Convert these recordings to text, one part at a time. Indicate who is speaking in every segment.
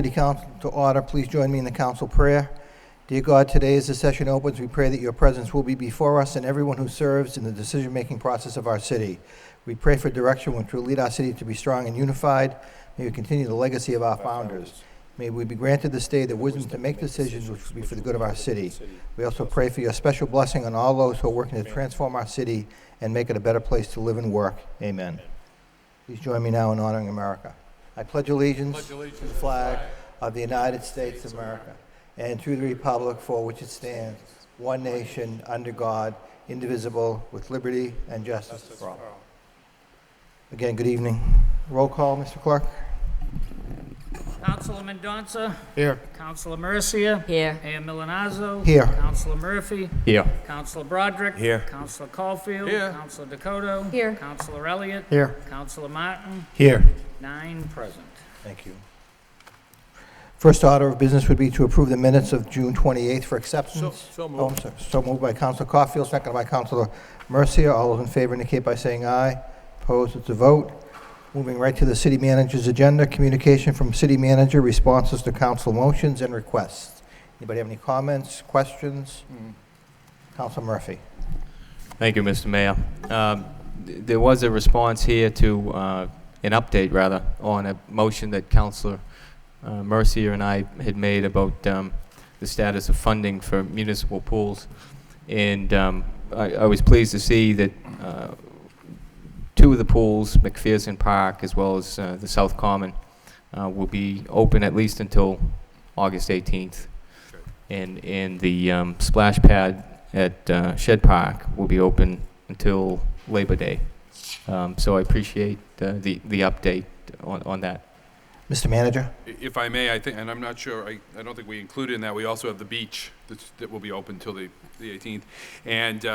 Speaker 1: City Council to order. Please join me in the council prayer. Dear God, today as the session opens, we pray that your presence will be before us and everyone who serves in the decision-making process of our city. We pray for direction which will lead our city to be strong and unified. May we continue the legacy of our founders. May we be granted this day the wisdom to make decisions which will be for the good of our city. We also pray for your special blessing on all those who are working to transform our city and make it a better place to live and work. Amen. Please join me now in honoring America. I pledge allegiance to the flag of the United States of America and to the republic for which it stands, one nation, under God, indivisible, with liberty and justice for all. Again, good evening. Roll call, Mr. Clerk.
Speaker 2: Councilor Mendonça.
Speaker 3: Here.
Speaker 2: Councilor Mercia.
Speaker 4: Here.
Speaker 2: Mayor Milanazzo.
Speaker 1: Here.
Speaker 2: Councilor Murphy.
Speaker 3: Here.
Speaker 2: Councilor Broderick.
Speaker 3: Here.
Speaker 2: Councilor Caulfield.
Speaker 3: Here.
Speaker 2: Councilor Dakota.
Speaker 4: Here.
Speaker 2: Councilor Elliott.
Speaker 3: Here.
Speaker 2: Councilor Martin.
Speaker 3: Here.
Speaker 2: 9 present.
Speaker 1: Thank you. First order of business would be to approve the minutes of June 28th for acceptance.
Speaker 3: So moved.
Speaker 1: Oh, I'm sorry. So moved by Councilor Caulfield, seconded by Councilor Mercia. All those in favor indicate by saying aye. Opposed, it's a vote. Moving right to the city manager's agenda, communication from city manager, responses to council motions and requests. Anybody have any comments, questions? Councilor Murphy.
Speaker 5: Thank you, Mr. Mayor. There was a response here to, an update rather, on a motion that Councilor Mercier and I had made about the status of funding for municipal pools. And I was pleased to see that 2 of the pools, McPherson Park as well as the South Common, will be open at least until August 18th. And the splash pad at Shed Park will be open until Labor Day. So I appreciate the update on that.
Speaker 1: Mr. Manager.
Speaker 6: If I may, I think, and I'm not sure, I don't think we included in that, we also have the beach that will be open till the 18th. And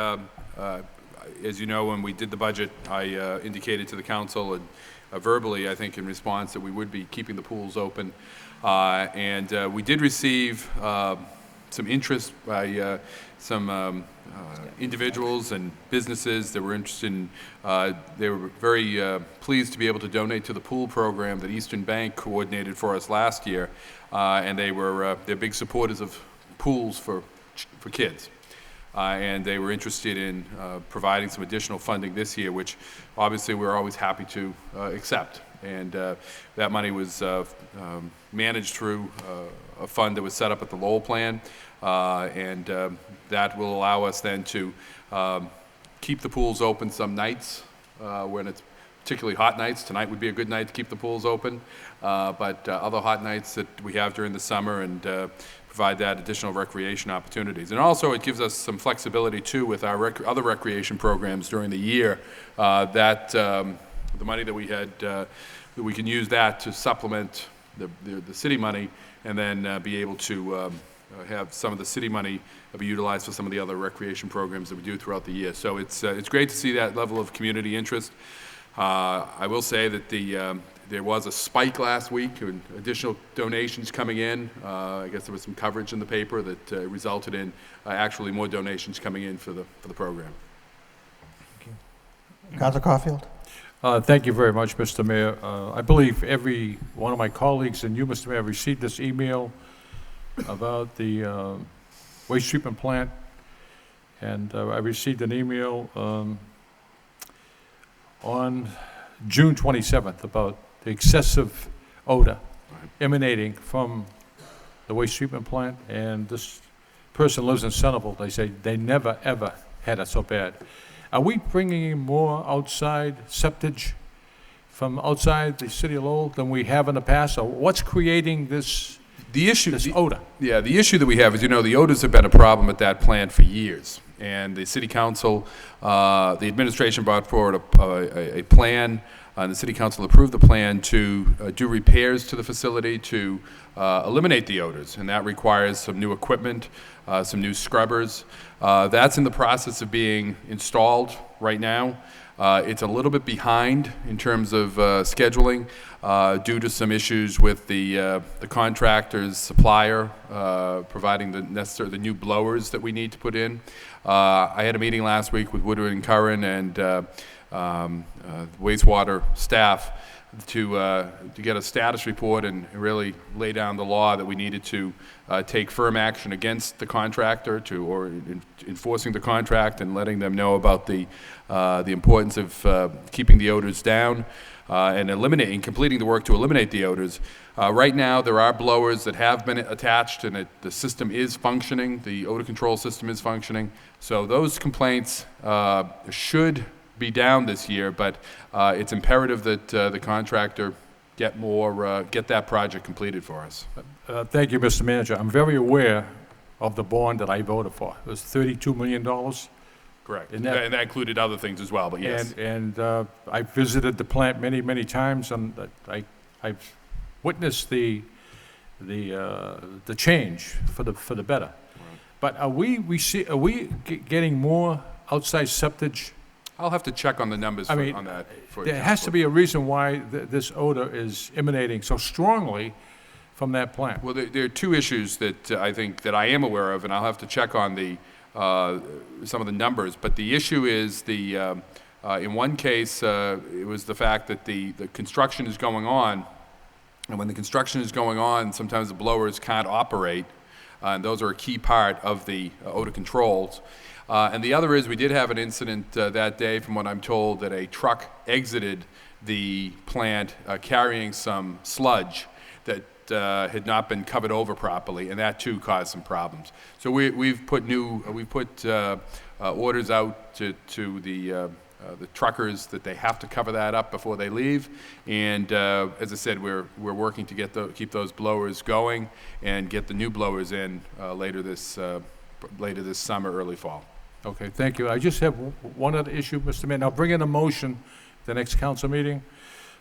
Speaker 6: as you know, when we did the budget, I indicated to the council and verbally, I think in response, that we would be keeping the pools open. And we did receive some interest by some individuals and businesses that were interested in, they were very pleased to be able to donate to the pool program that Eastern Bank coordinated for us last year. And they're big supporters of pools for kids. And they were interested in providing some additional funding this year, which obviously we're always happy to accept. And that money was managed through a fund that was set up at the Lowell plan, and that will allow us then to keep the pools open some nights when it's particularly hot nights. Tonight would be a good night to keep the pools open, but other hot nights that we have during the summer, and provide that additional recreation opportunities. And also it gives us some flexibility too with our other recreation programs during the year, that the money that we had, that we can use that to supplement the city money, and then be able to have some of the city money be utilized for some of the other recreation programs that we do throughout the year. So it's great to see that level of community interest. I will say that there was a spike last week in additional donations coming in. I guess there was some coverage in the paper that resulted in actually more donations coming in for the program.
Speaker 1: Thank you. Councilor Caulfield.
Speaker 3: Thank you very much, Mr. Mayor. I believe every one of my colleagues and you, Mr. Mayor, received this email about the waste treatment plant. And I received an email on June 27th about the excessive odor emanating from the waste treatment plant. And this person lives in Centerville. They say they never, ever had it so bad. Are we bringing in more outside septage from outside the city of Lowell than we have in the past? Or what's creating this odor?
Speaker 6: Yeah, the issue that we have is, you know, the odors have been a problem at that plant for years. And the city council, the administration brought forward a plan, and the city council approved the plan to do repairs to the facility to eliminate the odors. And that requires some new equipment, some new scrubbers. That's in the process of being installed right now. It's a little bit behind in terms of scheduling due to some issues with the contractor's supplier providing the new blowers that we need to put in. I had a meeting last week with Woodward and Curran and wastewater staff to get a status report and really lay down the law that we needed to take firm action against the contractor or enforcing the contract and letting them know about the importance of keeping the odors down and completing the work to eliminate the odors. Right now, there are blowers that have been attached, and the system is functioning. The odor control system is functioning. So those complaints should be down this year, but it's imperative that the contractor get that project completed for us.
Speaker 3: Thank you, Mr. Manager. I'm very aware of the bond that I voted for. It was $32 million.
Speaker 6: Correct.
Speaker 3: And
Speaker 6: And that included other things as well, but yes.
Speaker 3: And I visited the plant many, many times, and I've witnessed the change for the better. But are we getting more outside septage?
Speaker 6: I'll have to check on the numbers
Speaker 3: I mean,
Speaker 6: on that. For you,
Speaker 3: There has to
Speaker 6: Counselor.
Speaker 3: be a reason why this odor is emanating so strongly from that plant.
Speaker 6: Well, there are two issues that I think that I am aware of, and I'll have to check on some of the numbers. But the issue is in one case, it was the fact that the construction is going on, and when the construction is going on, sometimes the blowers can't operate, and those are a key part of the odor controls. And the other is we did have an incident that day, from what I'm told, that a truck exited the plant carrying some sludge that had not been covered over properly, and that too caused some problems. So we've put orders out to the truckers that they have to cover that up before they leave. And as I said, we're working to keep those blowers going and get the new blowers in later this summer, early fall.
Speaker 3: Okay, thank you. I just have one other issue, Mr. Mayor. I'll bring in a motion the next council meeting.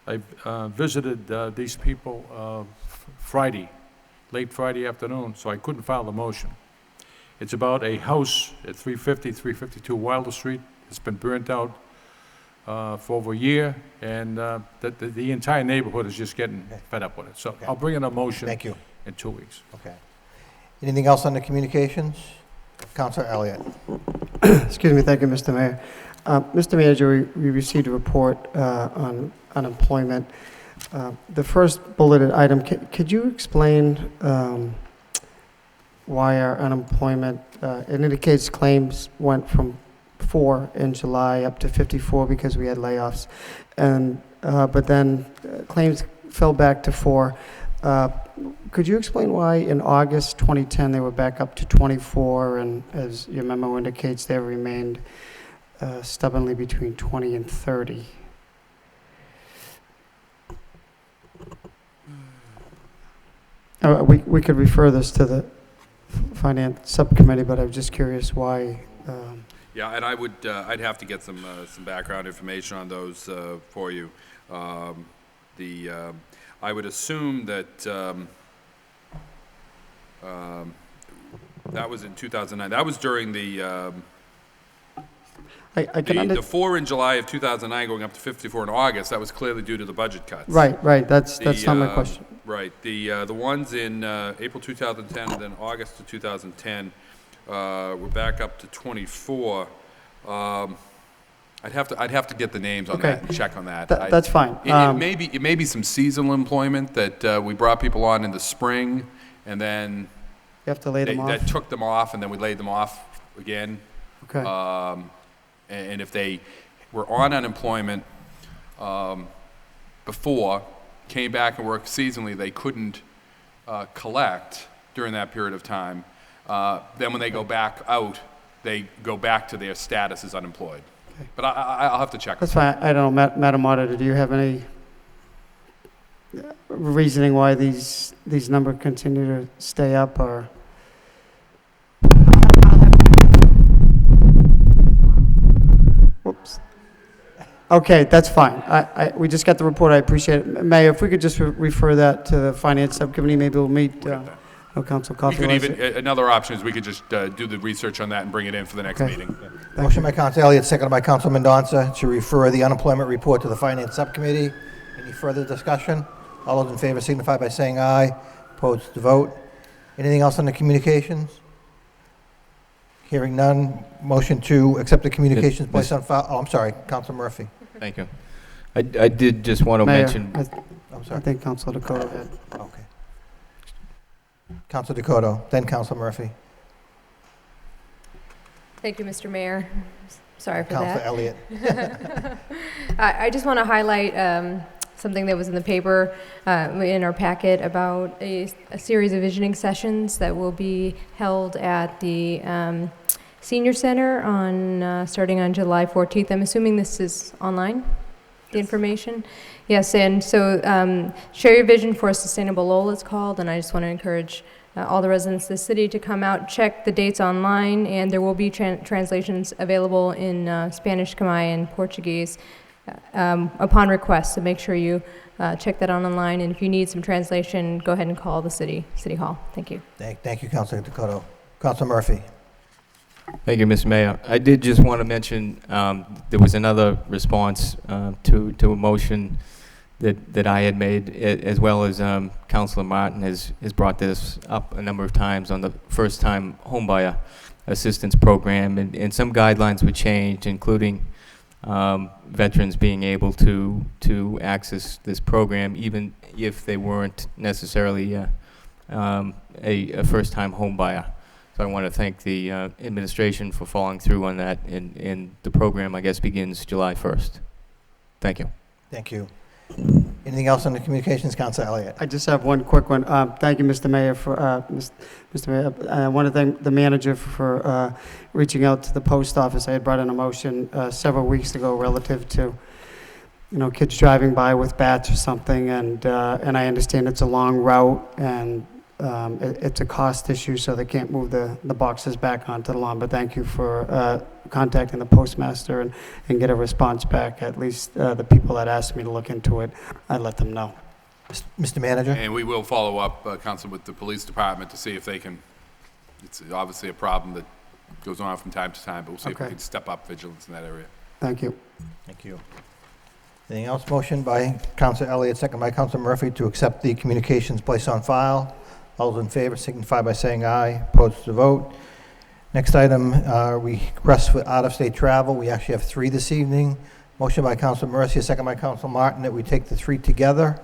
Speaker 3: I visited these people late Friday afternoon, so I couldn't file the motion. It's about a house at 352 Wilder Street. It's been burnt out for over a year, and the entire neighborhood is just getting fed up with it. So
Speaker 1: Okay.
Speaker 3: I'll bring in a motion
Speaker 1: Thank you.
Speaker 3: in 2 weeks.
Speaker 1: Okay. Anything else on the communications? Councilor Elliott.
Speaker 4: Excuse me, thank you, Mr. Mayor. Mr. Manager, we received a report on unemployment. The first bulleted item, could you explain why our unemployment, it indicates claims went from 4 in July up to 54 because we had layoffs, and but then claims fell back to 4. Could you explain why in August 2010 they were back up to 24, and as your memo indicates, they remained stubbornly between 20 and 30? We could refer this to the Finance Subcommittee, but I was just curious why.
Speaker 6: Yeah, and I'd have to get some background information on those for you. I would assume that that was in 2009. That was during the 4 in July of 2009 going up to 54 in August. That was clearly due to the budget cuts.
Speaker 4: Right. That's not my question.
Speaker 6: Right. The ones in April 2010 and then August of 2010 were back up to 24. I'd have to get the names on that and check on that.
Speaker 4: That's fine.
Speaker 6: It may be some seasonal employment that we brought people on in the spring, and then
Speaker 4: You have to lay them off?
Speaker 6: that took them off, and then we laid them off again.
Speaker 4: Okay.
Speaker 6: And if they were on unemployment before, came back and worked seasonally, they couldn't collect during that period of time. Then when they go back out, they go back to their status as unemployed.
Speaker 4: Okay.
Speaker 6: But I'll have to check.
Speaker 4: That's fine. I don't know, Madam Auditor, do you have any reasoning why these numbers continue to stay up, or? Whoops. Okay, that's fine. We just got the report. I appreciate it. Mayor, if we could just refer that to the Finance Subcommittee, maybe we'll meet Council Coffey.
Speaker 6: Another option is we could just do the research on that and bring it in for the next
Speaker 4: Okay.
Speaker 6: meeting.
Speaker 1: Motion by Councilor Elliott, seconded by Councilor Mendonça, to refer the unemployment report to the Finance Subcommittee. Any further discussion? All those in favor signify by saying aye. Opposed to vote. Anything else on the communications? Hearing none. Motion to accept the communications placed on file. Oh, I'm sorry, Councilor Murphy.
Speaker 5: Thank you. I did just want to
Speaker 4: Mayor,
Speaker 5: mention,
Speaker 1: I'm
Speaker 4: I
Speaker 1: sorry.
Speaker 4: think Councilor Dakota had.
Speaker 1: Okay. Council Dakota, then Council Murphy.
Speaker 7: Thank you, Mr. Mayor. Sorry for
Speaker 1: Council
Speaker 7: that.
Speaker 1: Elliott.
Speaker 7: I just want to highlight something that was in the paper in our packet about a series of visioning sessions that will be held at the Senior Center on starting on July 14th. I'm assuming this is online, the information? Yes, and so Share Your Vision for a Sustainable Lowell it's called, and I just want to encourage all the residents of the city to come out, check the dates online, and there will be translations available in Spanish, Khmer, and Portuguese upon request, so make sure you check that out online, and if you need some translation, go ahead and call the City Hall. Thank you.
Speaker 1: Thank you, Council Dakota. Council Murphy.
Speaker 5: thank you, Mr. Mayor. I did just want to mention, there was another response to a motion that I had made, as well as Councilor Martin has brought this up a number of times on the first-time homebuyer assistance program, and some guidelines were changed, including veterans being able to access this program, even if they weren't necessarily a first-time homebuyer. So I want to thank the administration for following through on that, and the program, I guess, begins July 1st. Thank you.
Speaker 1: Thank you. Anything else on the communications, Council Elliott?
Speaker 4: I just have one quick one. Thank you, Mr. Mayor, for Mr. Mayor. I want to thank the manager for reaching out to the post office. I had brought in a motion several weeks ago relative to, kids driving by with bats or something, and I understand it's a long route and it's a cost issue, so they can't move the boxes back onto the lawn. But thank you for contacting the postmaster and get a response back. At least the people that asked me to look into it, I let them know.
Speaker 1: Mr. Manager?
Speaker 6: And we will follow up, Council, with the police department to see if they can, it's obviously a problem that goes on from time to time, but we'll see if we
Speaker 4: Okay.
Speaker 6: can step up vigilance in that area.
Speaker 4: Thank you.
Speaker 1: Thank you. Anything else? Motion by Council Elliott, second by Council Murphy to accept the communications placed on file. All those in favor signify by saying aye. Opposed to vote. Next item, request for out-of-state travel. We actually have 3 this evening. Motion by Council Mercia, second by Council Martin, that we take the 3 together.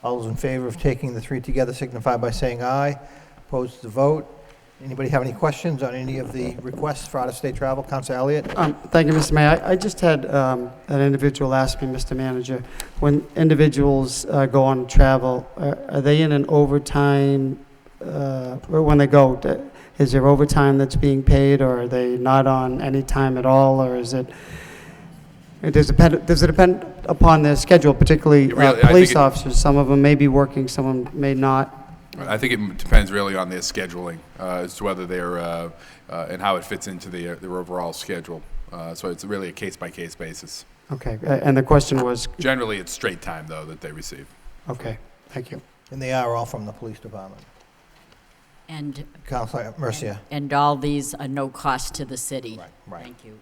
Speaker 1: All those in favor of taking the 3 together signify by saying aye. Opposed to vote. Anybody have any questions on any of the requests for out-of-state travel? Council Elliott?
Speaker 4: Thank you, Mr. Mayor. I just had an individual ask me, Mr. Manager, when individuals go on travel, are they in an overtime, or when they go, is there overtime that's being paid, or are they not on any time at all, or is it, does it depend upon their schedule, particularly
Speaker 6: It really- I think
Speaker 4: police
Speaker 6: it-
Speaker 4: officers? Some of them may be working, some of them may not.
Speaker 6: I think it depends really on their scheduling as to whether they're, and how it fits into their overall schedule. So it's really a case-by-case basis.
Speaker 4: Okay, and the question was,
Speaker 6: Generally, it's straight time, though, that they receive.
Speaker 4: okay, thank you.
Speaker 1: And they are all from the police department.
Speaker 8: And,
Speaker 1: Council Mercia?
Speaker 8: and all these are no cost to the city.
Speaker 1: Right.
Speaker 8: Thank you.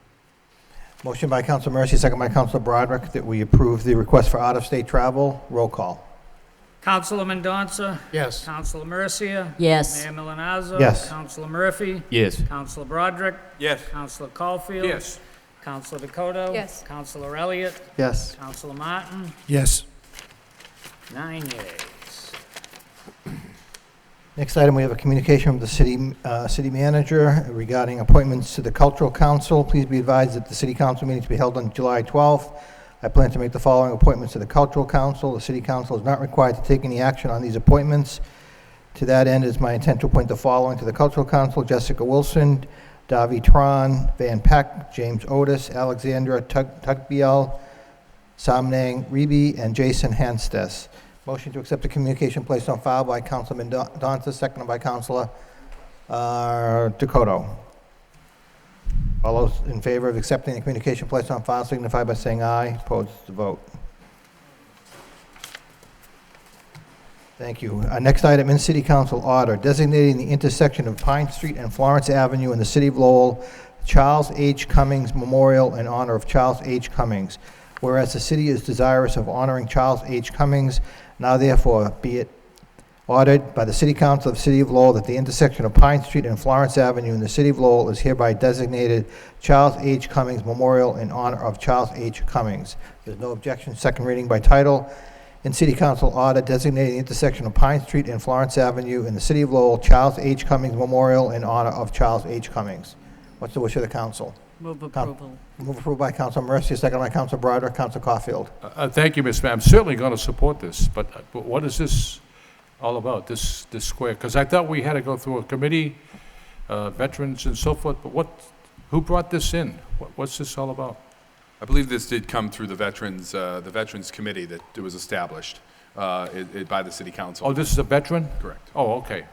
Speaker 1: Motion by Council Mercia, second by Council Broderick, that we approve the request for out-of-state travel. Roll call.
Speaker 2: Councilor Mendonça?
Speaker 3: Yes.
Speaker 2: Councilor Mercia?
Speaker 8: Yes.
Speaker 2: Mayor Milanazzo?
Speaker 1: Yes.
Speaker 2: Councilor Murphy?
Speaker 5: Yes.
Speaker 2: Councilor Broderick?
Speaker 6: Yes.
Speaker 2: Councilor Caulfield?
Speaker 3: Yes.
Speaker 2: Councilor Dakota?
Speaker 7: Yes.
Speaker 2: Councilor Elliott?
Speaker 4: Yes.
Speaker 2: Councilor Martin?
Speaker 3: Yes.
Speaker 2: 9 yeas.
Speaker 1: Next item, we have a communication from the city manager regarding appointments to the Cultural Council. Please be advised that the city council meeting to be held on July 12th. I plan to make the following appointments to the Cultural Council. The city council is not required to take any action on these appointments. To that end, it is my intent to appoint the following to the Cultural Council: Jessica Wilson, Davi Tron, Van Peck, James Otis, Alexandra Tugbiel, Samnang Reeby, and Jason Hanstes. Motion to accept the communication placed on file by Councilman Mendonça, seconded by Councilor Dakota. All those in favor of accepting the communication placed on file signify by saying aye. Opposed to vote. Thank you. Next item, in City Council order, designating the intersection of Pine Street and Florence Avenue in the city of Lowell, Charles H. Cummings Memorial in honor of Charles H. Cummings. Whereas the city is desirous of honoring Charles H. Cummings, now therefore be it Ordered by the City Council of the City of Lowell that the intersection of Pine Street and Florence Avenue in the City of Lowell is hereby designated Charles H. Cummings Memorial in honor of Charles H. Cummings. There's no objection. Second reading by title. In City Council order designating the intersection of Pine Street and Florence Avenue in the City of Lowell, Charles H. Cummings Memorial in honor of Charles H. Cummings. What's the wish of the council?
Speaker 8: Move approval.
Speaker 1: Move approved by Council Mercia, second by Council Broderick. Council Caulfield.
Speaker 3: Thank you, Mr. Mayor. I'm certainly going to support this, but what is this all about, this square? Because I thought we had to go through a committee, veterans and so forth, but who brought this in? What's this all about?
Speaker 6: I believe this did come through the Veterans Committee that was established by the City Council.
Speaker 3: Oh, this is a veteran?
Speaker 6: Correct.
Speaker 3: Oh, okay.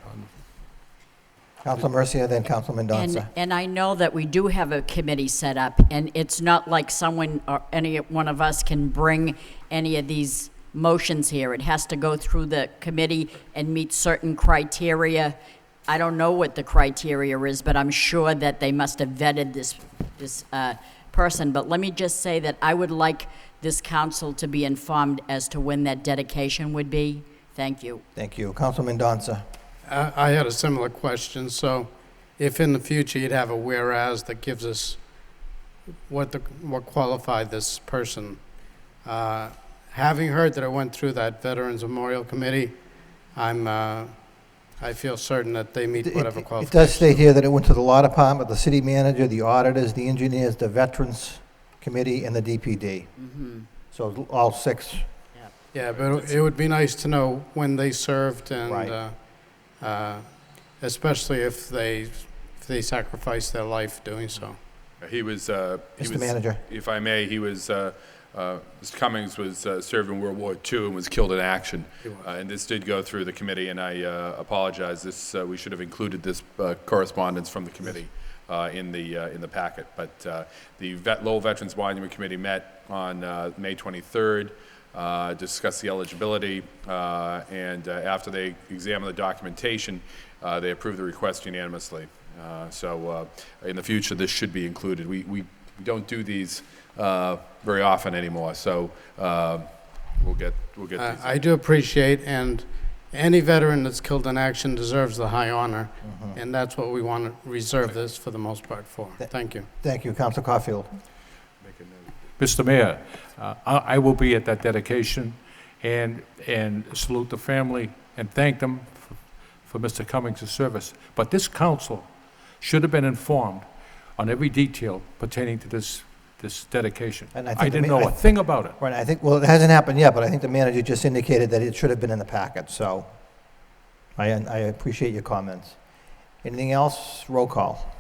Speaker 1: Council Mercia, then Council Mendoza.
Speaker 8: And I know that we do have a committee set up, and it's not like someone or any one of us can bring any of these motions here. It has to go through the committee and meet certain criteria. I don't know what the criteria is, but I'm sure that they must have vetted this person. But let me just say that I would like this council to be informed as to when that dedication would be. Thank you.
Speaker 1: Thank you. Council Mendoza.
Speaker 9: I had a similar question. So if in the future you'd have a whereas that gives us what qualified this person, having heard that it went through that Veterans Memorial Committee, I feel certain that they meet whatever
Speaker 1: It
Speaker 9: qualifications.
Speaker 1: does state here that it went to the Law Department, the City Manager, the Auditors, the Engineers, the Veterans Committee, and the DPD. So all six.
Speaker 9: Yeah, but it would be nice to know when they served and
Speaker 1: Right.
Speaker 6: Especially if they sacrificed their life doing so. He was,
Speaker 1: Mr. Manager.
Speaker 6: if I may, Mr. Cummings was served in World War II and was killed in action. And this did go through the committee, and I apologize. We should have included this correspondence from the committee in the packet. But the Lowell Veterans Monument Committee met on May 23rd. Discuss the eligibility, and after they examine the documentation, they approve the request unanimously. So in the future, this should be included. We don't do these very often anymore, so we'll get these.
Speaker 9: I do appreciate, and any veteran that's killed in action deserves the high honor, and that's what we want to reserve this for the most part for. Thank you.
Speaker 1: Thank you. Council Caulfield.
Speaker 3: Mr. Mayor, I will be at that dedication and salute the family and thank them for Mr. Cummings' service. But this council should have been informed on every detail pertaining to this dedication.
Speaker 1: And I think
Speaker 3: I didn't know a thing about it.
Speaker 1: Right, I think, well, it hasn't happened yet, but I think the manager just indicated that it should have been in the packet, so I appreciate your comments. Anything else? Roll call.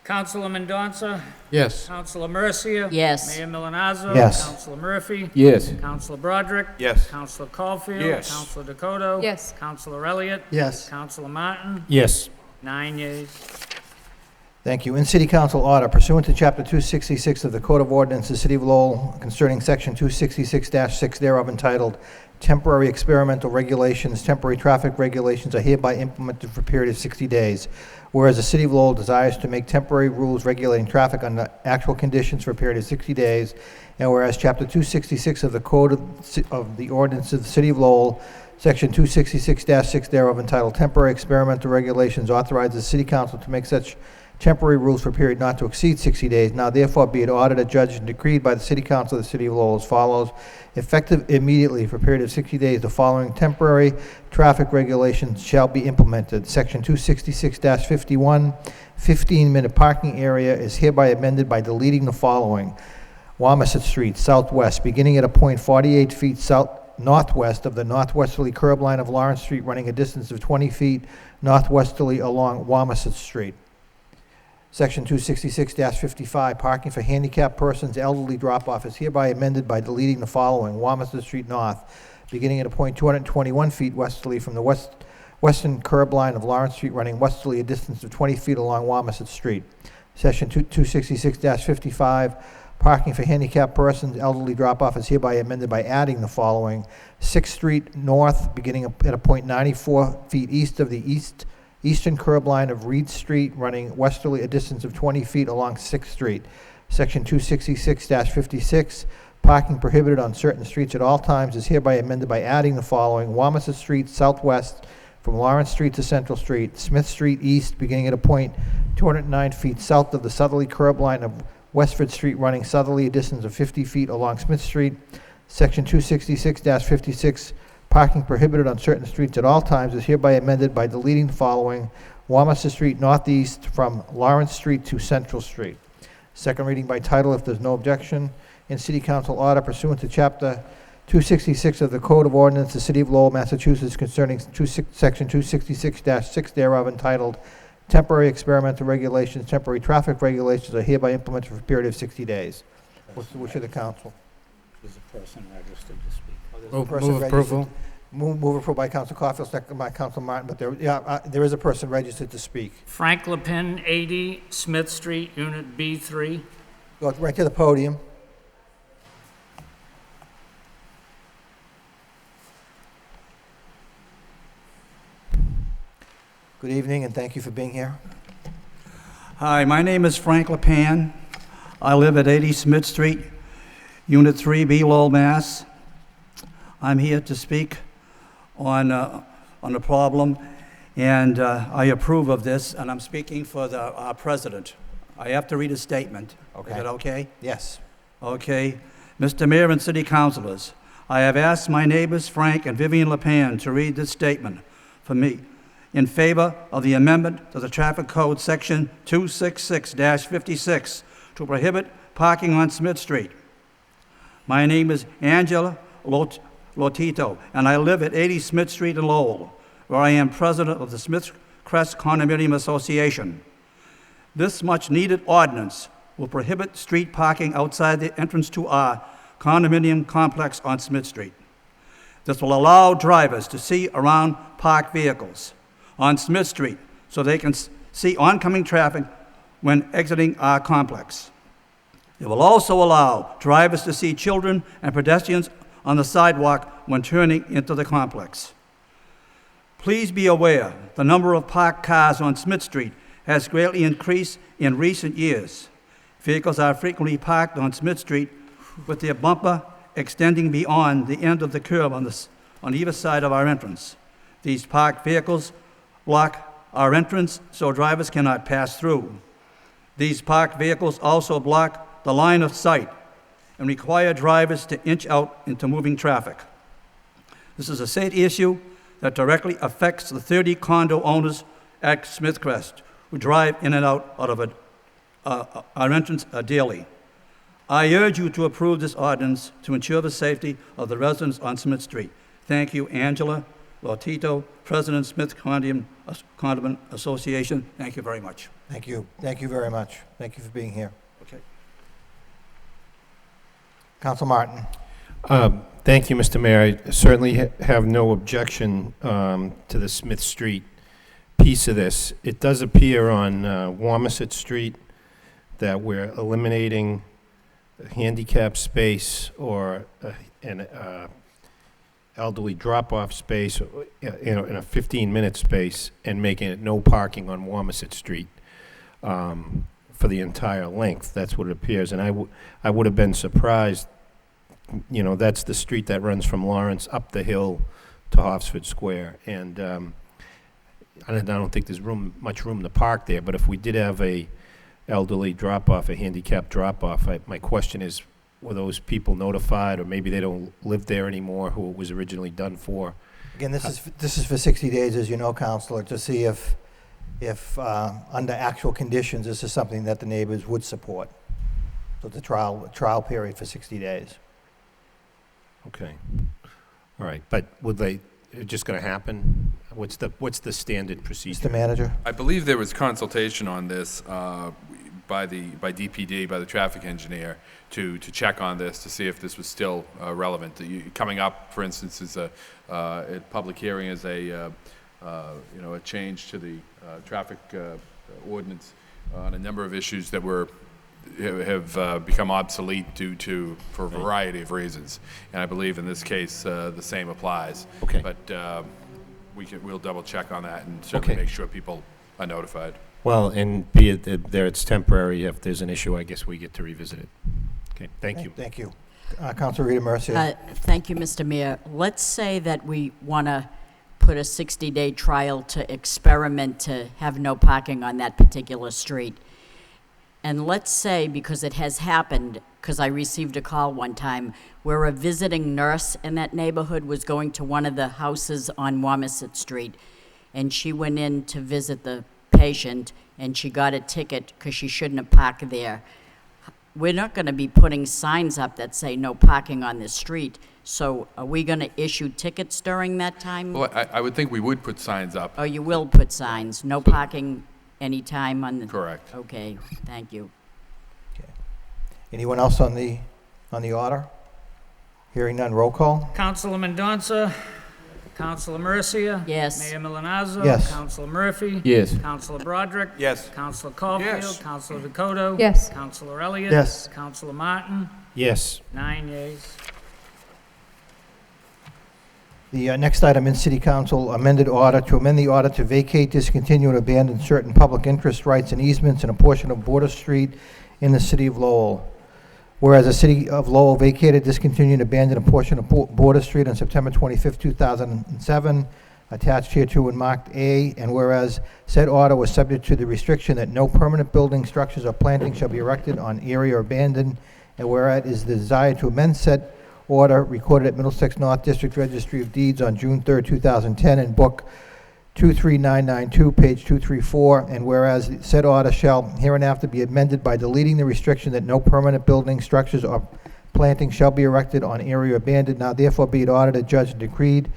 Speaker 2: Councilor Mendoza?
Speaker 9: Yes.
Speaker 2: Councilor Mercia?
Speaker 8: Yes.
Speaker 2: Mayor Milanazzo?
Speaker 1: Yes.
Speaker 2: Councilor Murphy?
Speaker 5: Yes.
Speaker 2: Councilor Broderick?
Speaker 6: Yes.
Speaker 2: Councilor Caulfield?
Speaker 3: Yes.
Speaker 2: Councilor Dakota?
Speaker 7: Yes.
Speaker 2: Councilor Elliott?
Speaker 4: Yes.
Speaker 2: Councilor Martin?
Speaker 5: Yes.
Speaker 2: 9 yeas.
Speaker 1: Thank you. In City Council order pursuant to Chapter 266 of the Code of Ordinances, City of Lowell, concerning Section 266-6 thereof entitled Temporary Experimental Regulations, Temporary Traffic Regulations are hereby implemented for a period of 60 days. Whereas the City of Lowell desires to make temporary rules regulating traffic under actual conditions for a period of 60 days, and whereas Chapter 266 of the Code of the Ordinances of the City of Lowell, Section 266-6 thereof entitled Temporary Experimental Regulations authorizes the City Council to make such temporary rules for a period not to exceed 60 days. Now therefore be it ordered, adjudged, and decreed by the City Council of the City of Lowell as follows. Effective immediately for a period of 60 days, the following temporary traffic regulations shall be implemented. Section 266-51, 15-minute parking area is hereby amended by deleting the following. Wamasett Street, southwest, beginning at a point 48 feet northwest of the northwesterly curb line of Lawrence Street, running a distance of 20 feet northwesterly along Wamasett Street. Section 266-55, parking for handicapped persons, elderly drop-off is hereby amended by deleting the following. Wamasett Street North, beginning at a point 221 feet westerly from the western curb line of Lawrence Street, running westerly a distance of 20 feet along Wamasett Street. Section 266-55, parking for handicapped persons, elderly drop-off is hereby amended by adding the following. 6th Street North, beginning at a point 94 feet east of the eastern curb line of Reed Street, running westerly a distance of 20 feet along 6th Street. Section 266-56, parking prohibited on certain streets at all times is hereby amended by adding the following. Wamasett Street southwest from Lawrence Street to Central Street, Smith Street East, beginning at a point 209 feet south of the southerly curb line of Westford Street, running southerly a distance of 50 feet along Smith Street. Section 266-56, parking prohibited on certain streets at all times, is hereby amended by deleting the following: Wamasett Street northeast from Lawrence Street to Central Street. Second reading by title, if there's no objection. In City Council order pursuant to Chapter 266 of the Code of Ordinance, the City of Lowell, Massachusetts, concerning Section 266-6 thereof, entitled Temporary Experimental Regulations, Temporary Traffic Regulations, are hereby implemented for a period of 60 days. What's the wish of the council?
Speaker 10: Is a person registered to speak?
Speaker 9: Move
Speaker 1: Person
Speaker 9: approval.
Speaker 1: Move approval by Council Caulfield, second by Council Martin, but there is a person registered to speak.
Speaker 2: Frank Lepin, 80 Smith Street, Unit B3.
Speaker 1: Go right to the podium. Good evening, and thank you for being here.
Speaker 10: Hi, my name is Frank Lepin. I live at 80 Smith Street, Unit 3B, Lowell, Mass. I'm here to speak on the problem, and I approve of this, and I'm speaking for our president. I have to read a statement.
Speaker 1: Okay.
Speaker 10: Is that okay?
Speaker 1: Yes.
Speaker 10: Okay. Mr. Mayor and City Councilors, I have asked my neighbors Frank and Vivian Lepin to read this statement for me in favor of the amendment to the Traffic Code Section 266-56 to prohibit parking on Smith Street. My name is Angela Lotito, and I live at 80 Smith Street in Lowell, where I am president of the Smith Crest Condominium Association. This much-needed ordinance will prohibit street parking outside the entrance to our condominium complex on Smith Street. This will allow drivers to see around parked vehicles on Smith Street so they can see oncoming traffic when exiting our complex. It will also allow drivers to see children and pedestrians on the sidewalk when turning into the complex. Please be aware the number of parked cars on Smith Street has greatly increased in recent years. Vehicles are frequently parked on Smith Street with their bumper extending beyond the end of the curb on either side of our entrance. These parked vehicles block our entrance so drivers cannot pass through. These parked vehicles also block the line of sight and require drivers to inch out into moving traffic. This is a state issue that directly affects the 30 condo owners at Smith Crest who drive in and out of our entrance daily. I urge you to approve this ordinance to ensure the safety of the residents on Smith Street. Thank you, Angela Lotito, President, Smith Condominium Association. Thank you very much.
Speaker 1: Thank you. Thank you very much. Thank you for being here.
Speaker 10: Okay.
Speaker 1: Council Martin.
Speaker 11: Thank you, Mr. Mayor. I certainly have no objection to the Smith Street piece of this. It does appear on Wamasett Street that we're eliminating a handicap space or an elderly drop-off space, in a 15-minute space, and making it no parking on Wamasett Street for the entire length. That's what it appears. And I would have been surprised. You know, that's the street that runs from Lawrence up the hill to Hofsford Square. And I don't think there's much room to park there. But if we did have a elderly drop-off, a handicapped drop-off, my question is, were those people notified, or maybe they don't live there anymore, who it was originally done for?
Speaker 1: Again, this is for 60 days, as you know, Counselor, to see if under actual conditions, this is something that the neighbors would support. So the trial period for 60 days.
Speaker 11: Okay. All right. But would they, just going to happen? What's the standard procedure?
Speaker 1: Mr. Manager?
Speaker 6: I believe there was consultation on this by DPD, by the traffic engineer, to check on this, to see if this was still relevant. Coming up, for instance, is a public hearing is a change to the traffic ordinance on a number of issues that have become obsolete for a variety of reasons. And I believe in this case the same applies.
Speaker 11: Okay.
Speaker 6: But we'll double check on that and certainly make sure people are notified.
Speaker 11: Well, and be it there, it's temporary. If there's an issue, I guess we get to revisit it. Okay, thank you.
Speaker 1: Thank you. Councilor Rita Mercier.
Speaker 8: Thank you, Mr. Mayor. Let's say that we want to put a 60-day trial to experiment to have no parking on that particular street. And let's say, because it has happened, because I received a call one time, where a visiting nurse in that neighborhood was going to one of the houses on Wamasett Street, and she went in to visit the patient, and she got a ticket because she shouldn't have parked there. We're not going to be putting signs up that say no parking on this street, so are we going to issue tickets during that time?
Speaker 6: Well, I would think we would put signs up.
Speaker 8: Oh, you will put signs, no parking anytime on the...
Speaker 6: Correct.
Speaker 8: Okay, thank you.
Speaker 1: Anyone else on the order? Hearing none, roll call.
Speaker 2: Councilor Mendonça. Councilor Mercia.
Speaker 8: Yes.
Speaker 2: Mayor Milonazo.
Speaker 1: Yes.
Speaker 2: Councilor Murphy.
Speaker 5: Yes.
Speaker 2: Councilor Broderick.
Speaker 6: Yes.
Speaker 2: Councilor Caulfield.
Speaker 6: Yes.
Speaker 2: Councilor Dakota.
Speaker 7: Yes.
Speaker 2: Councilor Elliott.
Speaker 4: Yes.
Speaker 2: Councilor Martin.
Speaker 11: Yes.
Speaker 2: 9 yeas.
Speaker 1: The next item in City Council amended order to amend the order to vacate, discontinue, and abandon certain public interest rights and easements in a portion of Border Street in the City of Lowell. Whereas the City of Lowell vacated, discontinued, and abandoned a portion of Border Street on September 25, 2007, attached hereto and marked A, and whereas said order was subject to the restriction that no permanent building, structures, or planting shall be erected on area or abandoned, and whereas it is the desire to amend said order recorded at Middlesex North District Registry of Deeds on June 3, 2010, in Book 23992, page 234, and whereas said order shall hereinafter be amended by deleting the restriction that no permanent building, structures, or planting shall be erected on area abandoned, now therefore be it ordered, adjudged, and decreed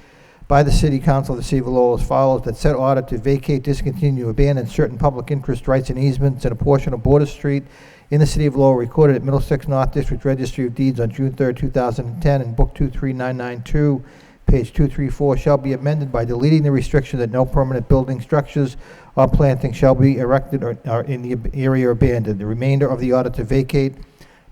Speaker 1: by the City Council of the City of Lowell as follows, that said order to vacate, discontinue, abandon certain public interest rights and easements in a portion of Border Street in the City of Lowell recorded at Middlesex North District Registry of Deeds on June 3, 2010, in Book 23992, page 234, shall be amended by deleting the restriction that no permanent building, structures, or planting shall be erected or in the area abandoned. The remainder of the order to vacate,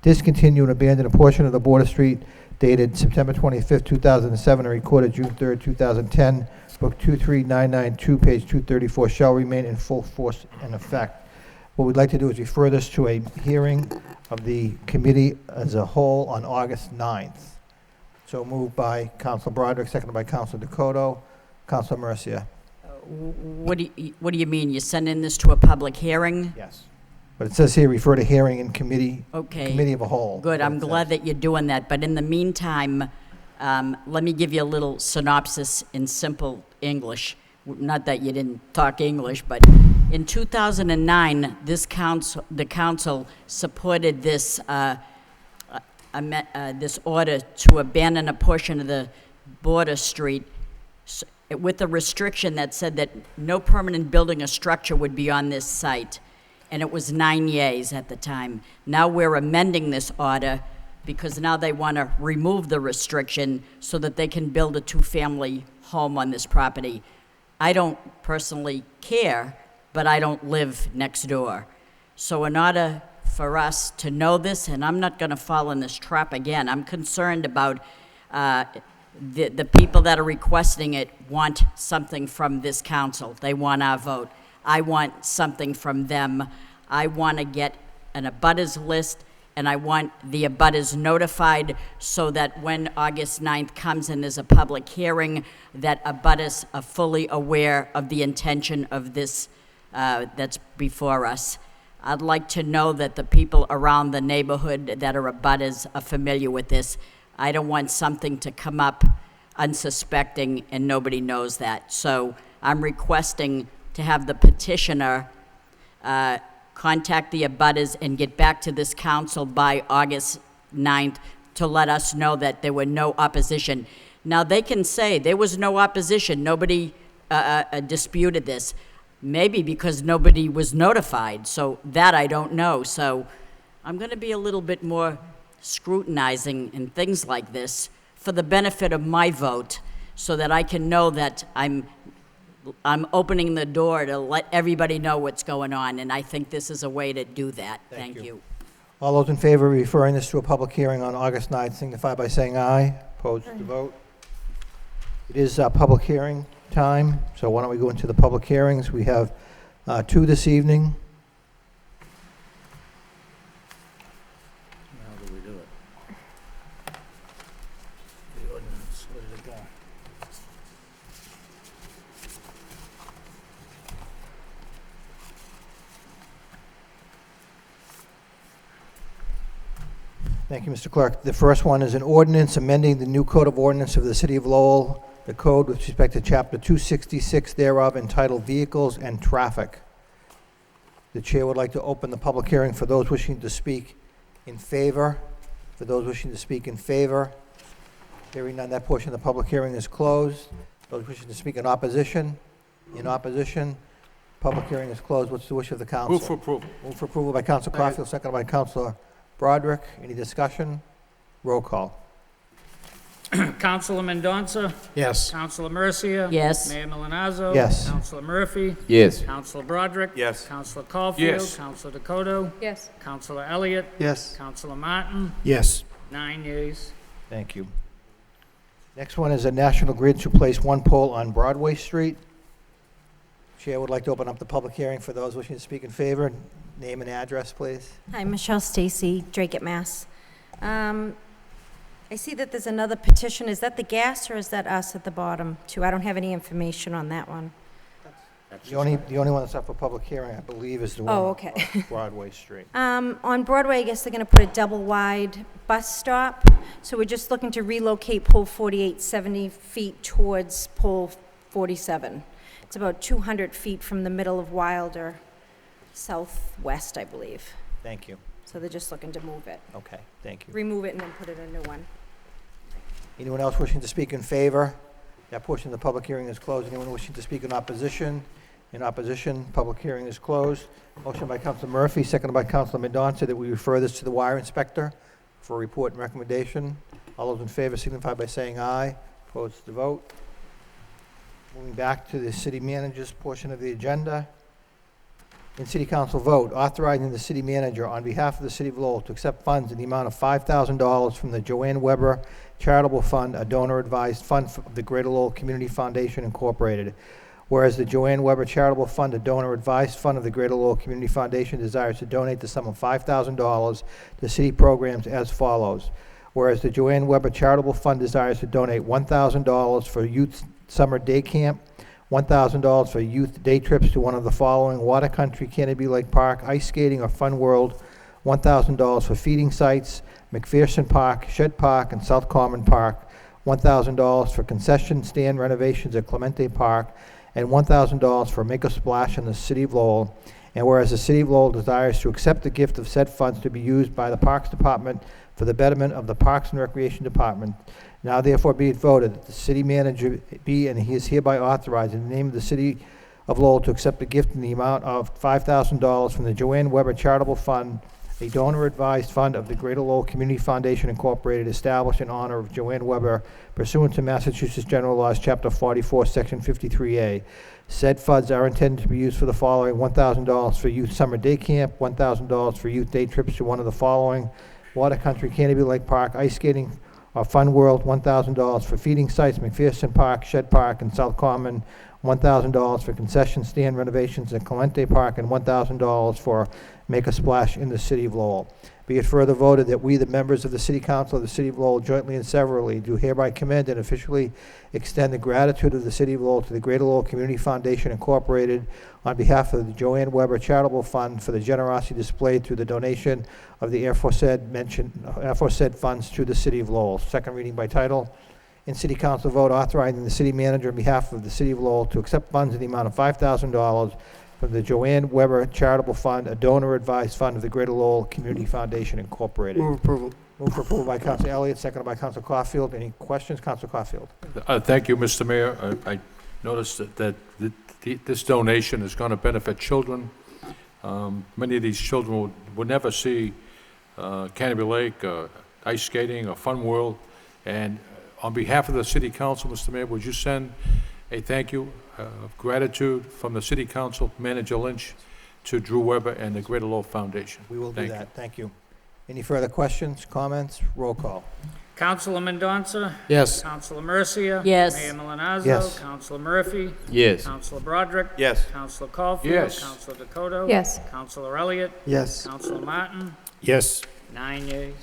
Speaker 1: discontinue, and abandon a portion of the Border Street dated September 25, 2007, and recorded June 3, 2010, Book 23992, page 234, shall remain in full force and effect. What we'd like to do is refer this to a hearing of the committee as a whole on August 9th. So moved by Councilor Broderick, seconded by Councilor Dakota. Councilor Mercia.
Speaker 8: What do you mean? You're sending this to a public hearing?
Speaker 1: Yes. But it says here, refer to hearing in committee,
Speaker 8: Okay.
Speaker 1: committee of a whole.
Speaker 8: Good, I'm glad that you're doing that, but in the meantime, let me give you a little synopsis in simple English. Not that you didn't talk English, but in 2009, the council supported this this order to abandon a portion of the Border Street with a restriction that said that no permanent building or structure would be on this site. And it was 9 yeas at the time. Now we're amending this order because now they want to remove the restriction so that they can build a two-family home on this property. I don't personally care, but I don't live next door. So in order for us to know this, and I'm not going to fall in this trap again, I'm concerned about the people that are requesting it want something from this council. They want our vote. I want something from them. I want to get an abutters list, and I want the abutters notified so that when August 9th comes and there's a public hearing, that abutters are fully aware of the intention of this that's before us. I'd like to know that the people around the neighborhood that are abutters are familiar with this. I don't want something to come up unsuspecting and nobody knows that. So I'm requesting to have the petitioner contact the abutters and get back to this council by August 9th to let us know that there were no opposition. Now, they can say there was no opposition, nobody disputed this. Maybe because nobody was notified, so that I don't know. So I'm going to be a little bit more scrutinizing and things like this for the benefit of my vote so that I can know that I'm opening the door to let everybody know what's going on, and I think this is a way to do that. Thank you.
Speaker 1: All those in favor of referring this to a public hearing on August 9th signify by saying aye. Opposed to the vote. It is a public hearing time, so why don't we go into the public hearings? We have two this evening.
Speaker 2: How do we do it? The ordinance, where did it go?
Speaker 1: Thank you, Mr. Clerk. The first one is an ordinance amending the new code of ordinance of the City of Lowell, the code with respect to Chapter 266 thereof entitled Vehicles and Traffic. The chair would like to open the public hearing for those wishing to speak in favor. For those wishing to speak in favor, hearing none, that portion of the public hearing is closed. Those wishing to speak in opposition, public hearing is closed. What's the wish of the council?
Speaker 3: Move for approval.
Speaker 1: Move for approval by Council Caulfield, seconded by Councilor Broderick. Any discussion? Roll call.
Speaker 2: Councilor Mendonça?
Speaker 9: Yes.
Speaker 2: Councilor Mercia?
Speaker 8: Yes.
Speaker 2: Mayor Milonazo?
Speaker 1: Yes.
Speaker 2: Councilor Murphy?
Speaker 5: Yes.
Speaker 2: Councilor Broderick?
Speaker 6: Yes.
Speaker 2: Councilor Caulfield?
Speaker 3: Yes.
Speaker 2: Councilor Dakota?
Speaker 7: Yes.
Speaker 2: Councilor Elliott?
Speaker 4: Yes.
Speaker 2: Councilor Martin?
Speaker 11: Yes.
Speaker 2: 9 yeas.
Speaker 1: Thank you. Next one is a National Grid to place one pole on Broadway Street. Chair would like to open up the public hearing for those wishing to speak in favor. Name and address, please.
Speaker 12: Hi, Michelle Stacy, Drake at Mass. I see that there's another petition. Is that the gas or is that us at the bottom too? I don't have any information on that one.
Speaker 1: The only one that's up for public hearing, I believe, is the one
Speaker 12: Oh,
Speaker 1: on
Speaker 12: okay.
Speaker 1: Broadway Street.
Speaker 12: On Broadway, I guess they're going to put a double-wide bus stop. So we're just looking to relocate pole 48 70 feet towards pole 47. It's about 200 feet from the middle of Wilder, southwest, I believe.
Speaker 1: Thank you.
Speaker 12: So they're just looking to move it.
Speaker 1: Okay, thank you.
Speaker 12: Remove it and then put in a new one.
Speaker 1: Anyone else wishing to speak in favor? That portion of the public hearing is closed. Anyone wishing to speak in opposition? In opposition, public hearing is closed. Motion by Councilor Murphy, seconded by Councilor Mendonça, that we refer this to the wire inspector for a report and recommendation. All those in favor signify by saying aye. Opposed to vote. Moving back to the city manager's portion of the agenda. In City Council vote, authorizing the city manager on behalf of the City of Lowell to accept funds in the amount of $5,000 from the Joanne Weber Charitable Fund, a donor-advised fund of the Greater Lowell Community Foundation, Incorporated. Whereas the Joanne Weber Charitable Fund, a donor-advised fund of the Greater Lowell Community Foundation, desires to donate the sum of $5,000 to city programs as follows. Whereas the Joanne Weber Charitable Fund desires to donate $1,000 for youth summer day camp, $1,000 for youth day trips to one of the following: Water Country, Canopy Lake Park, ice skating, or Fun World, $1,000 for feeding sites, McPherson Park, Shed Park, and South Common Park, $1,000 for concession stand renovations at Clemente Park, and $1,000 for Make a Splash in the City of Lowell. And whereas the City of Lowell desires to accept the gift of said funds to be used by the Parks Department for the betterment of the Parks and Recreation Department, now therefore be it voted that the city manager be and he is hereby authorized in the name of the City of Lowell to accept a gift in the amount of $5,000 from the Joanne Weber Charitable Fund, a donor-advised fund of the Greater Lowell Community Foundation, Incorporated, established in honor of Joanne Weber pursuant to Massachusetts General Laws, Chapter 44, Section 53A. Said funds are intended to be used for the following: $1,000 for youth summer day camp, $1,000 for youth day trips to one of the following: Water Country, Canopy Lake Park, ice skating, or Fun World, $1,000 for feeding sites, McPherson Park, Shed Park, and South Common, $1,000 for concession stand renovations at Clemente Park, and $1,000 for Make a Splash in the City of Lowell. Be it further voted that we, the members of the City Council of the City of Lowell, jointly and severally, do hereby commend and officially extend the gratitude of the City of Lowell to the Greater Lowell Community Foundation, Incorporated, on behalf of the Joanne Weber Charitable Fund, for the generosity displayed through the donation of the aforesaid funds to the City of Lowell. Second reading by title. In City Council vote, authorizing the city manager on behalf of the City of Lowell to accept funds in the amount of $5,000 from the Joanne Weber Charitable Fund, a donor-advised fund of the Greater Lowell Community Foundation, Incorporated.
Speaker 4: Move approval.
Speaker 1: Move for approval by Council Elliott, seconded by Council Caulfield. Any questions? Council Caulfield.
Speaker 3: Thank you, Mr. Mayor. I noticed that this donation is going to benefit children. Many of these children would never see Canopy Lake, ice skating, or Fun World. And on behalf of the City Council, Mr. Mayor, would you send a thank you of gratitude from the City Council, Manager Lynch, to Drew Weber and the Greater Lowell Foundation?
Speaker 1: We will do that. Thank you. Any further questions, comments? Roll call.
Speaker 2: Councilor Mendonça?
Speaker 9: Yes.
Speaker 2: Councilor Mercia?
Speaker 8: Yes.
Speaker 2: Mayor Milonazo?
Speaker 1: Yes.
Speaker 2: Councilor Murphy?
Speaker 5: Yes.
Speaker 2: Councilor Broderick?
Speaker 6: Yes.
Speaker 2: Councilor Caulfield?
Speaker 3: Yes.
Speaker 2: Councilor Dakota?
Speaker 7: Yes.
Speaker 2: Councilor Elliott?
Speaker 4: Yes.
Speaker 2: Councilor Martin?
Speaker 11: Yes.
Speaker 2: 9 yeas.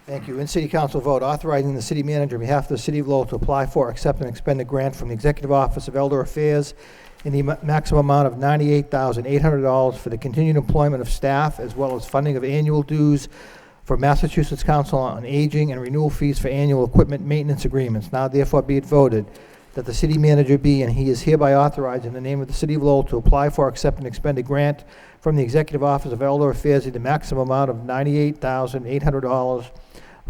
Speaker 1: Thank you. In City Council vote, authorizing the city manager on behalf of the City of Lowell to apply for, accept, and expend a grant from the Executive Office of Elder Affairs in the maximum amount of $98,800 for the continued employment of staff, as well as funding of annual dues for Massachusetts Council on Aging and renewal fees for annual equipment maintenance agreements. Now therefore be it voted that the city manager be and he is hereby authorized in the name of the City of Lowell to apply for, accept, and expend a grant from the Executive Office of Elder Affairs in the maximum amount of $98,800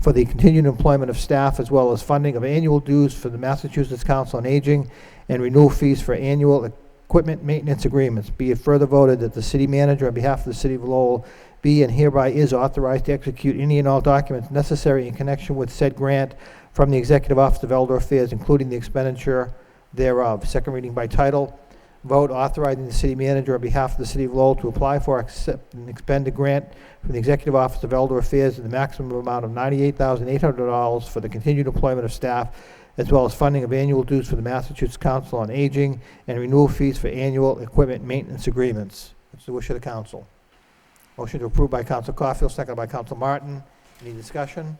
Speaker 1: for the continued employment of staff, as well as funding of annual dues for the Massachusetts Council on Aging and renewal fees for annual equipment maintenance agreements. Be it further voted that the city manager on behalf of the City of Lowell be and hereby is authorized to execute any and all documents necessary in connection with said grant from the Executive Office of Elder Affairs, including the expenditure thereof. Second reading by title. Vote authorizing the city manager on behalf of the City of Lowell to apply for, accept, and expend a grant from the Executive Office of Elder Affairs in the maximum amount of $98,800 for the continued employment of staff, as well as funding of annual dues for the Massachusetts Council on Aging and renewal fees for annual equipment maintenance agreements. What's the wish of the council? Motion to approve by Council Caulfield, seconded by Council Martin. Any discussion?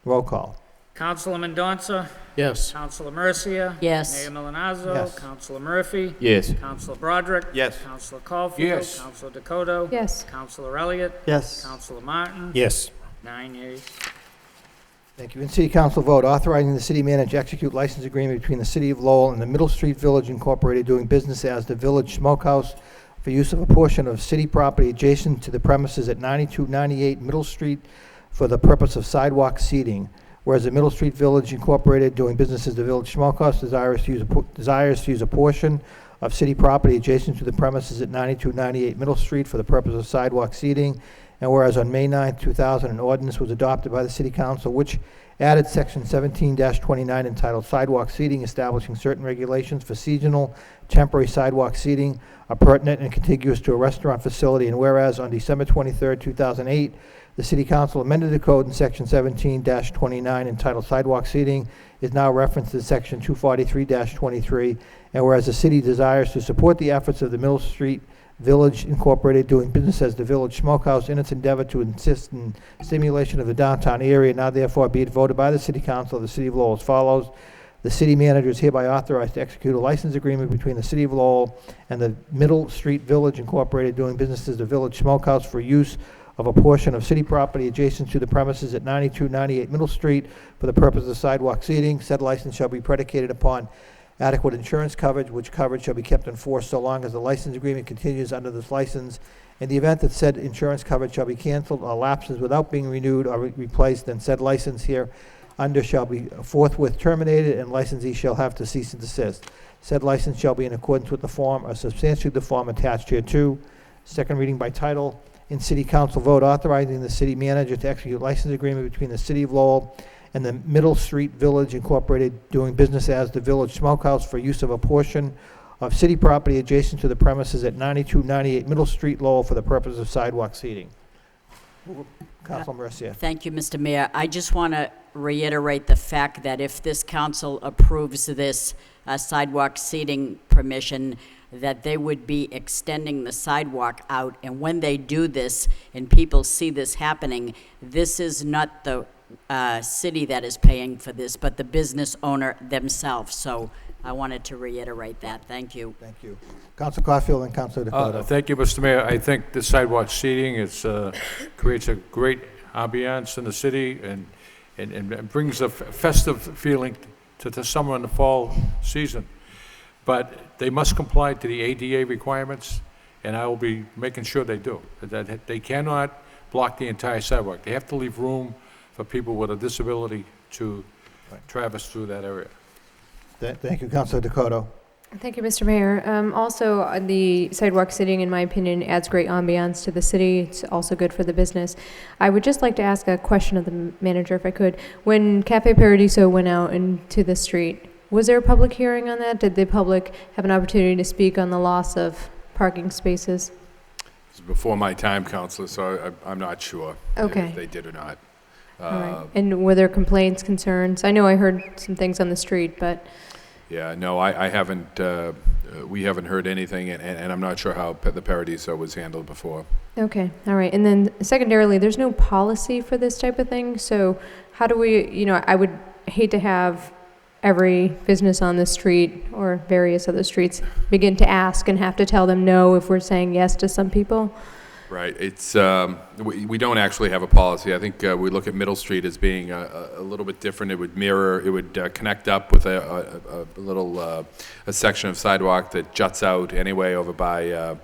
Speaker 1: Roll call.
Speaker 2: Councilor Mendonça?
Speaker 9: Yes.
Speaker 2: Councilor Mercia?
Speaker 8: Yes.
Speaker 2: Mayor Milonazo?
Speaker 1: Yes.
Speaker 2: Councilor Murphy?
Speaker 5: Yes.
Speaker 2: Councilor Broderick?
Speaker 6: Yes.
Speaker 2: Councilor Caulfield?
Speaker 3: Yes.
Speaker 2: Councilor Dakota?
Speaker 7: Yes.
Speaker 2: Councilor Elliott?
Speaker 4: Yes.
Speaker 2: Councilor Martin?
Speaker 11: Yes.
Speaker 2: 9 yeas.
Speaker 1: Thank you. In City Council vote, authorizing the city manager to execute license agreement between the City of Lowell and the Middle Street Village Incorporated doing business as the Village Smokehouse for use of a portion of city property adjacent to the premises at 9298 Middle Street for the purpose of sidewalk seating. Whereas the Middle Street Village Incorporated doing business as the Village Smokehouse desires to use a portion of city property adjacent to the premises at 9298 Middle Street for the purpose of sidewalk seating. And whereas on May 9, 2000, an ordinance was adopted by the City Council which added Section 17-29 entitled Sidewalk Seating, establishing certain regulations for seasonal temporary sidewalk seating are pertinent and contiguous to a restaurant facility. And whereas on December 23, 2008, the City Council amended the code in Section 17-29 entitled Sidewalk Seating is now referenced in Section 243-23. And whereas the city desires to support the efforts of the Middle Street Village Incorporated doing business as the Village Smokehouse in its endeavor to assist in stimulation of the downtown area, now therefore be it voted by the City Council of the City of Lowell as follows. The city manager is hereby authorized to execute a license agreement between the City of Lowell and the Middle Street Village Incorporated doing business as the Village Smokehouse for use of a portion of city property adjacent to the premises at 9298 Middle Street for the purpose of sidewalk seating. Said license shall be predicated upon adequate insurance coverage, which coverage shall be kept in force so long as the license agreement continues under this license. In the event that said insurance coverage shall be canceled or lapses without being renewed or replaced, then said license here under shall be forthwith terminated, and licensee shall have to cease and desist. Said license shall be in accordance with the form or substantially the form attached hereto. Second reading by title. In City Council vote, authorizing the city manager to execute license agreement between the City of Lowell and the Middle Street Village Incorporated doing business as the Village Smokehouse for use of a portion of city property adjacent to the premises at 9298 Middle Street, Lowell, for the purpose of sidewalk seating. Council Mercia.
Speaker 8: Thank you, Mr. Mayor. I just want to reiterate the fact that if this council approves this sidewalk seating permission, that they would be extending the sidewalk out, and when they do this and people see this happening, this is not the city that is paying for this, but the business owner themselves. So I wanted to reiterate that. Thank you.
Speaker 1: Thank you. Council Caulfield and Council Dakota.
Speaker 3: Thank you, Mr. Mayor. I think the sidewalk seating creates a great ambiance in the city and brings a festive feeling to the summer and the fall season. But they must comply to the ADA requirements, and I will be making sure they do. That they cannot block the entire sidewalk. They have to leave room for people with a disability to traverse through that area.
Speaker 1: Thank you, Council Dakota.
Speaker 7: Thank you, Mr. Mayor. Also, the sidewalk sitting, in my opinion, adds great ambiance to the city. It's also good for the business. I would just like to ask a question of the manager, if I could. When Cafe Paradiso went out into the street, was there a public hearing on that? Did the public have an opportunity to speak on the loss of parking spaces?
Speaker 6: It's before my time, Counselor, so I'm not sure
Speaker 7: Okay.
Speaker 6: if they did or not.
Speaker 7: All right. And were there complaints, concerns? I know I heard some things on the street, but...
Speaker 6: Yeah, no, I haven't, we haven't heard anything, and I'm not sure how the Paradiso was handled before.
Speaker 7: Okay, all right. And then secondarily, there's no policy for this type of thing, so how do we, I would hate to have every business on the street or various other streets begin to ask and have to tell them no if we're saying yes to some people.
Speaker 6: Right. It's, we don't actually have a policy. I think we look at Middle Street as being a little bit different. It would mirror, it would connect up with a little, a section of sidewalk that juts out anyway over by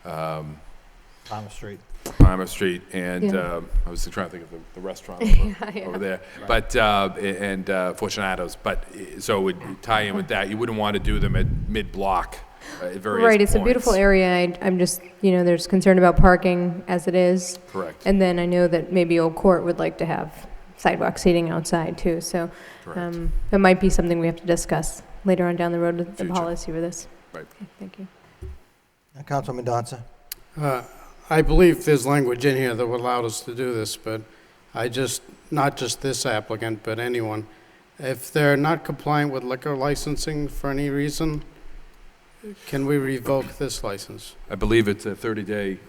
Speaker 1: Palmer Street.
Speaker 6: Palmer Street, and
Speaker 7: Yeah.
Speaker 6: I was trying to think of the restaurant
Speaker 7: Yeah.
Speaker 6: over there, but, and Fortunato's, but, so it would tie in with that. You wouldn't want to do them at mid-block at various
Speaker 7: Right, it's a beautiful
Speaker 6: points.
Speaker 7: area. I'm just, there's concern about parking as it is.
Speaker 6: Correct.
Speaker 7: And then I know that maybe Old Court would like to have sidewalk seating outside too, so
Speaker 6: Correct.
Speaker 7: it might be something we have to discuss later on down the road with the
Speaker 6: Future.
Speaker 7: policy for this.
Speaker 6: Right.
Speaker 7: Okay, thank you.
Speaker 1: Councilman Mendoza.
Speaker 9: I believe there's language in here that would allow us to do this, but not just this applicant, but anyone, if they're not compliant with liquor licensing for any reason, can we revoke this license?
Speaker 6: I believe it's a 30-day,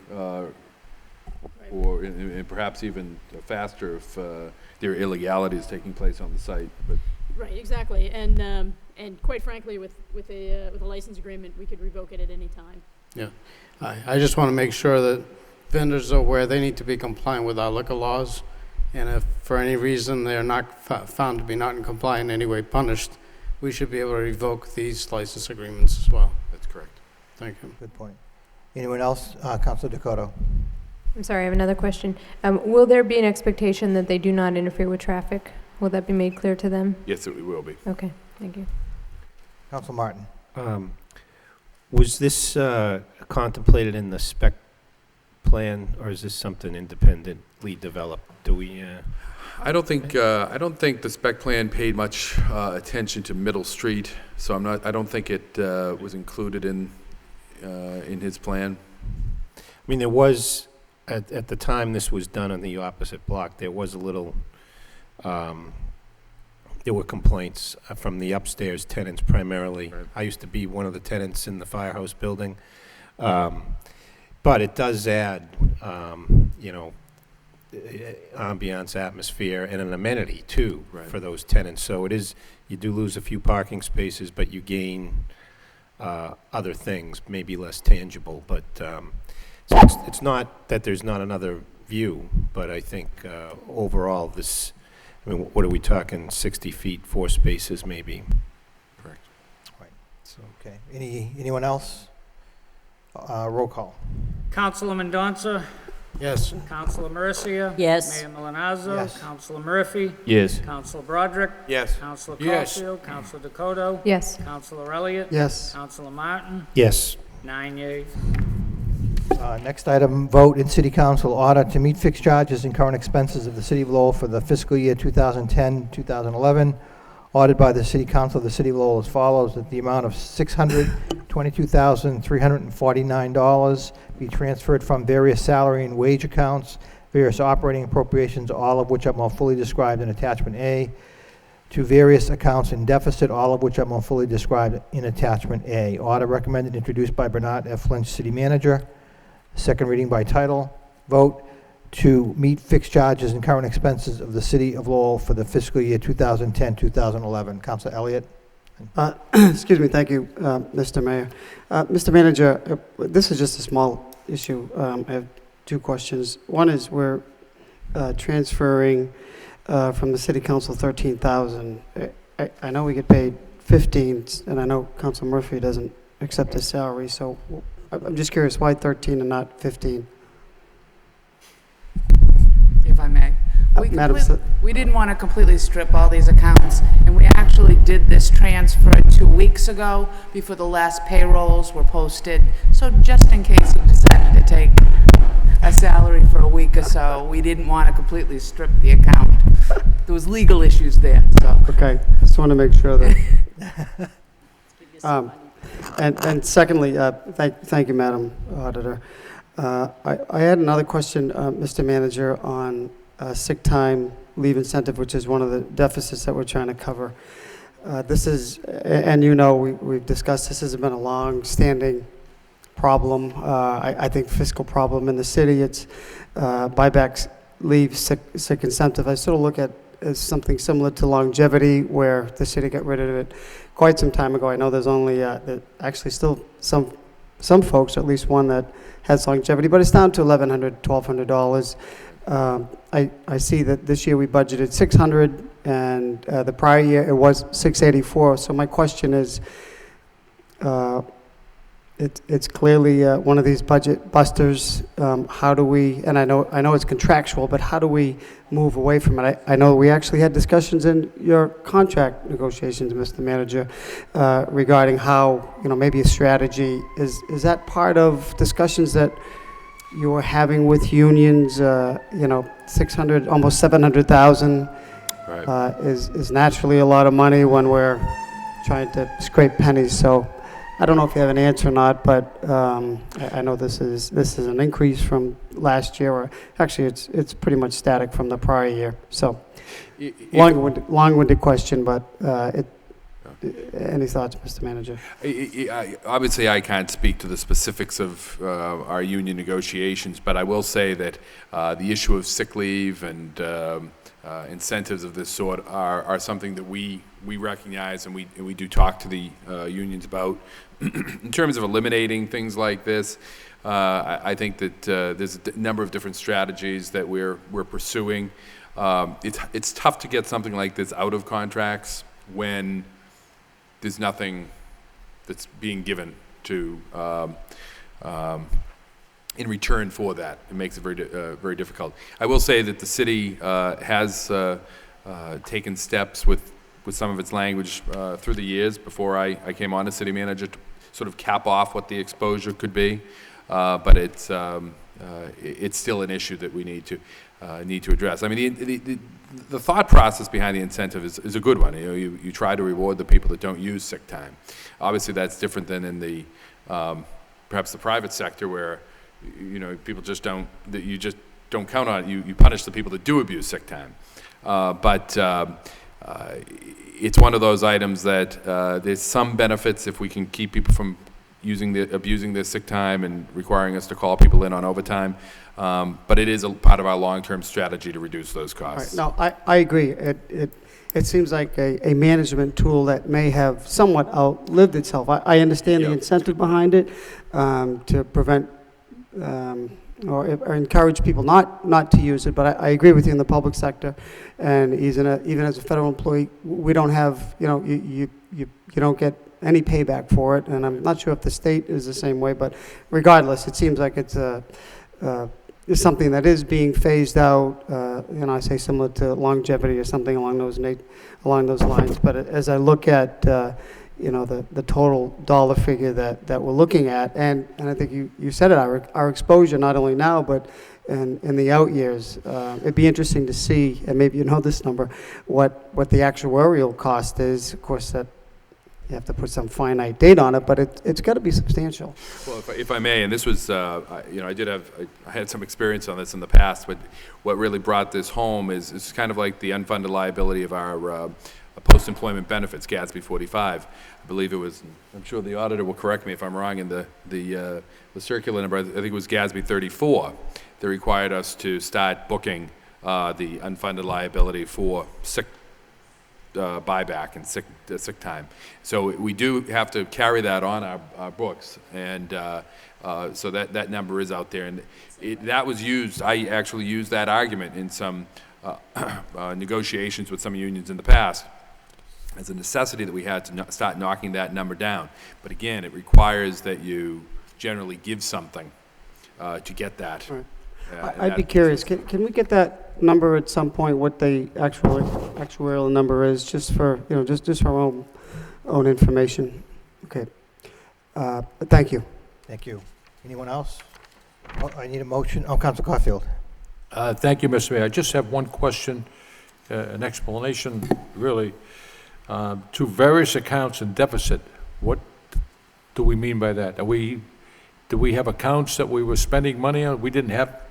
Speaker 6: or and perhaps even faster if there are illegalities taking place on the site, but
Speaker 13: Right, exactly, and quite frankly, with a license agreement, we could revoke it at any time.
Speaker 9: Yeah, I just want to make sure that vendors are aware they need to be compliant with our liquor laws, and if for any reason they're not found to be not in compliance in any way punished, we should be able to revoke these license agreements as well.
Speaker 6: that's correct.
Speaker 9: Thank you.
Speaker 1: Good point. Anyone else? Councilor Dakota.
Speaker 7: I'm sorry, I have another question. Will there be an expectation that they do not interfere with traffic? Will that be made clear to them?
Speaker 6: Yes, it will be.
Speaker 7: Okay, thank you.
Speaker 1: Councilor Martin.
Speaker 11: Was this contemplated in the spec plan, or is this something independently developed? Do we,
Speaker 6: I don't think the spec plan paid much attention to Middle Street, so I don't think it was included in his plan.
Speaker 11: I mean, there was, at the time this was done on the opposite block, there was a little, there were complaints from the upstairs tenants primarily.
Speaker 6: Right.
Speaker 11: I used to be one of the tenants in the firehouse building. But it does add, ambiance, atmosphere, and an amenity too
Speaker 6: Right.
Speaker 11: for those tenants. So it is, you do lose a few parking spaces, but you gain other things, maybe less tangible. But so it's not that there's not another view, but I think overall this, I mean, what are we talking, 60 feet, 4 spaces maybe?
Speaker 6: Correct.
Speaker 11: So,
Speaker 1: Okay. Anyone else? Roll call.
Speaker 2: Councilor Mendoza,
Speaker 9: Yes.
Speaker 2: Councilor Mercia.
Speaker 8: Yes.
Speaker 2: Mayor Milanazzo.
Speaker 1: Yes.
Speaker 2: Councilor Murphy.
Speaker 5: Yes.
Speaker 2: Councilor Broderick.
Speaker 10: Yes.
Speaker 2: Councilor
Speaker 6: Yes.
Speaker 2: Caulfield. Councilor Dakota.
Speaker 7: Yes.
Speaker 2: Councilor Elliott.
Speaker 4: Yes.
Speaker 2: Councilor Martin.
Speaker 11: yes.
Speaker 2: 9 yeas.
Speaker 1: Next item, vote in City Council order to meet fixed charges and current expenses of the City of Lowell for the fiscal year 2010-2011, ordered by the City Council of the City of Lowell as follows, that the amount of $622,349 be transferred from various salary and wage accounts, various operating appropriations, all of which are more fully described in Attachment A, to various accounts in deficit, all of which are more fully described in Attachment A. Order recommended, introduced by Bernard F. Lynch, City Manager. Second reading by title. Vote to meet fixed charges and current expenses of the City of Lowell for the fiscal year 2010-2011. Councilor Elliott.
Speaker 4: Excuse me, thank you, Mr. Mayor. Mr. Manager, this is just a small issue. I have two questions. One is we're transferring from the City Council $13,000. I know we get paid $15,000, and I know Council Murphy doesn't accept his salary, so I'm just curious, why 13 and not 15?
Speaker 14: If I may.
Speaker 4: Madam
Speaker 14: We didn't want to completely strip all these accounts, and we actually did this transfer 2 weeks ago before the last payrolls were posted. So just in case you decided to take a salary for a week or so, we didn't want to completely strip the account. There was legal issues there, so.
Speaker 4: Okay, just want to make sure that. And secondly, thank you, Madam Auditor. I had another question, Mr. Manager, on sick time leave incentive, which is one of the deficits that we're trying to cover. This is, and we've discussed, this has been a long-standing problem. I think fiscal problem in the city. It's buybacks, leave, sick incentive. I sort of look at as something similar to longevity, where the city got rid of it quite some time ago. I know there's only actually still some some folks, at least one that has longevity, but it's down to $1,100, $1,200. I see that this year we budgeted 600, and the prior year it was 684. So my question is, it's clearly one of these budget busters. How do we? And I know it's contractual, but how do we move away from it? I know we actually had discussions in your contract negotiations, Mr. Manager, regarding how, maybe a strategy is that part of discussions that you're having with unions? 600, almost 700,000 is naturally a lot of money when we're trying to scrape pennies. So I don't know if you have an answer or not, but I know this is an increase from last year, or actually it's pretty much static from the prior year. So long-winded question, but any thoughts, Mr. Manager?
Speaker 6: Obviously, I can't speak to the specifics of our union negotiations, but I will say that the issue of sick leave and incentives of this sort are something that we recognize and we do talk to the unions about. In terms of eliminating things like this, I think that there's a number of different strategies that we're pursuing. It's tough to get something like this out of contracts when there's nothing that's being given to in return for that. It makes it very difficult. I will say that the city has taken steps with some of its language through the years before I came on as city manager to sort of cap off what the exposure could be, but it's still an issue that we need to address. I mean, the thought process behind the incentive is a good one. You try to reward the people that don't use sick time. Obviously, that's different than in the perhaps the private sector where people just don't count on it. You punish the people that do abuse sick time. But it's one of those items that there's some benefits if we can keep people from abusing their sick time and requiring us to call people in on overtime. But it is a part of our long-term strategy to reduce those costs.
Speaker 4: All right. No, I agree. It seems like a management tool that may have somewhat outlived itself. I understand the incentive behind it to prevent or encourage people not to use it, but I agree with you in the public sector, and even as a federal employee, we don't have, you don't get any payback for it, and I'm not sure if the state is the same way, but regardless, it seems like it's something that is being phased out, I say similar to longevity or something along those lines, but as I look at the total dollar figure that we're looking at, and I think you said it, our exposure not only now but in the out years, it'd be interesting to see, and maybe you know this number, what the actuarial cost is. Of course, that you have to put some finite date on it, but it's got to be substantial.
Speaker 6: Well, if I may, and this was, I had some experience on this in the past, but what really brought this home is it's kind of like the unfunded liability of our post-employment benefits, GASB 45. I believe it was, I'm sure the auditor will correct me if I'm wrong in the circular number, I think it was GASB 34 that required us to start booking the unfunded liability for sick buyback and sick time. So we do have to carry that on our books, and so that number is out there. And that was used, I actually used that argument in some negotiations with some unions in the past as a necessity that we had to start knocking that number down. But again, it requires that you generally give something to get that.
Speaker 4: Right. I'd be curious, can we get that number at some point, what the actuarial number is, just for, just for our own information? Okay. Thank you.
Speaker 1: Thank you. Anyone else? Oh, I need a motion. Oh, Council Caulfield.
Speaker 3: Thank you, Mr. Mayor. I just have one question, an explanation, really. To various accounts in deficit, what do we mean by that? Do we have accounts that we were spending money on? We didn't have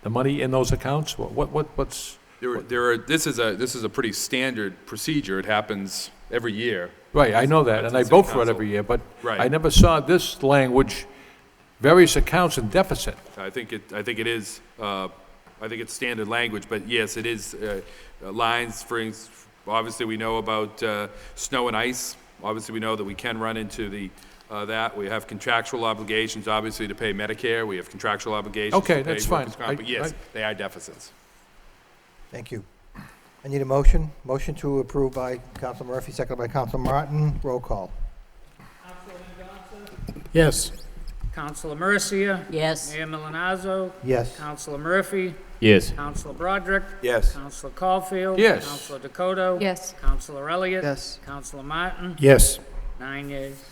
Speaker 3: the money in those accounts? What's...
Speaker 6: This is a pretty standard procedure. It happens every year.
Speaker 3: Right, I know that, and I vote for it every year, but I never saw this language, various accounts in deficit.
Speaker 6: I think it is. I think it's standard language, but yes, it is lines. For instance, obviously, we know about snow and ice. Obviously, we know that we can run into the that. We have contractual obligations, obviously, to pay Medicare. We have contractual obligations
Speaker 3: Okay,
Speaker 6: to pay
Speaker 3: that's fine.
Speaker 6: workers' comp. But yes,
Speaker 3: I-
Speaker 6: they are deficits.
Speaker 1: Thank you. I need a motion. Motion to approve by Counsel Murphy, seconded by Counsel Martin. Roll call.
Speaker 9: Yes.
Speaker 2: Councilor Mercia.
Speaker 8: Yes.
Speaker 2: Mayor Milonazo.
Speaker 1: Yes.
Speaker 2: Councilor Murphy.
Speaker 5: Yes.
Speaker 2: Councilor Broderick.
Speaker 6: Yes.
Speaker 2: Councilor Caulfield.
Speaker 3: Yes.
Speaker 2: Councilor Dakota.
Speaker 7: Yes.
Speaker 2: Councilor Elliott.
Speaker 4: Yes.
Speaker 2: Councilor Martin.
Speaker 11: Yes.
Speaker 2: 9 yeas.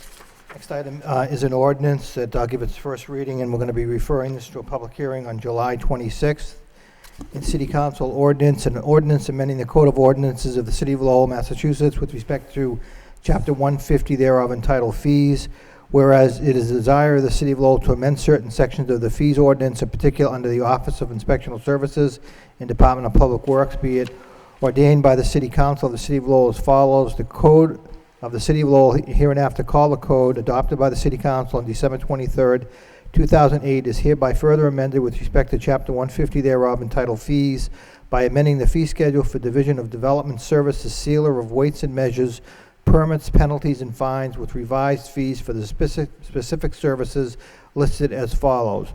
Speaker 1: Next item is an ordinance that I'll give its first reading, and we're going to be referring this to a public hearing on July 26th. In City Council ordinance, an ordinance amending the Code of Ordinances of the City of Lowell, Massachusetts with respect to Chapter 150 thereof entitled Fees, whereas it is the desire of the City of Lowell to amend certain sections of the fees ordinance, in particular under the Office of Inspectional Services and Department of Public Works, be it ordained by the City Council of the City of Lowell as follows. The Code of the City of Lowell, hereinafter called the Code, adopted by the City Council on December 23rd, 2008, is hereby further amended with respect to Chapter 150 thereof entitled Fees by amending the fee schedule for Division of Development Services, Sealer of Weights and Measures, Permits, Penalties, and Fines with revised fees for the specific services listed as follows.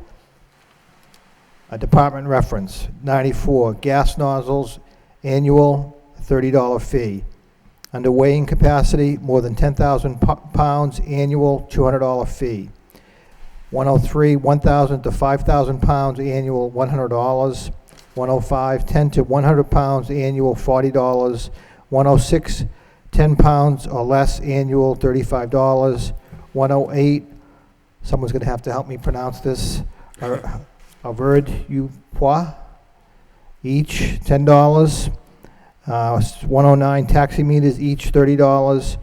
Speaker 1: A department reference, 94, gas nozzles, annual $30 fee. Under weighing capacity, more than 10,000 pounds, annual $200 fee. 103, 1,000 to 5,000 pounds, annual $100. 105, 10 to 100 pounds, annual $40. 106, 10 pounds or less, annual $35. 108, someone's going to have to help me pronounce this, Averd you Pois, each $10. 109, taxi meters, each $30.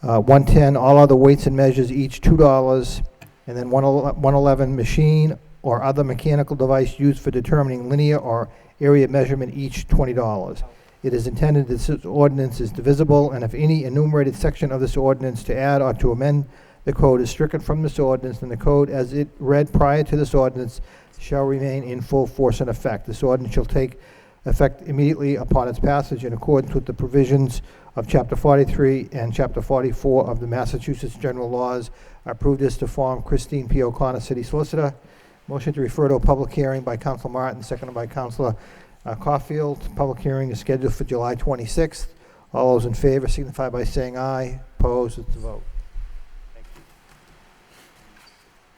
Speaker 1: 110, all other weights and measures, each $2. And then 111, machine or other mechanical device used for determining linear or area measurement, each $20. It is intended that this ordinance is divisible, and if any enumerated section of this ordinance to add or to amend the code is stricken from this ordinance, then the code as it read prior to this ordinance shall remain in full force and effect. This ordinance shall take effect immediately upon its passage in accordance with the provisions of Chapter 43 and Chapter 44 of the Massachusetts General Laws. I approve this to form Christine P. O'Connor, City Solicitor. Motion to refer to a public hearing by Council Martin, seconded by Councilor Caulfield. Public hearing is scheduled for July 26th. All those in favor signify by saying aye. Opposed? It's a vote.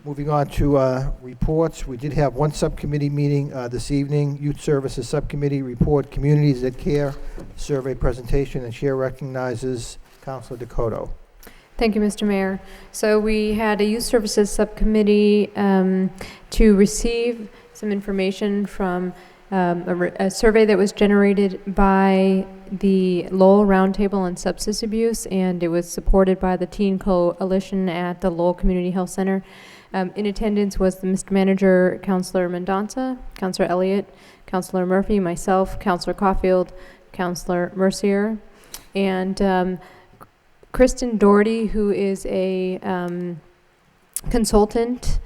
Speaker 1: Moving on to reports, we did have one subcommittee meeting this evening, Youth Services Subcommittee report, Communities That Care, survey presentation, and Chair recognizes Councilor Dakota.
Speaker 7: Thank you, Mr. Mayor. So we had a Youth Services Subcommittee to receive some information from a survey that was generated by the Lowell Roundtable on Substance Abuse, and it was supported by the Teen Coalition at the Lowell Community Health Center. In attendance was the Mr. Manager, Councilor Mendonça, Councilor Elliott, Councilor Murphy, myself, Councilor Caulfield, Councilor Mercier, and Kristen Doherty, who is a consultant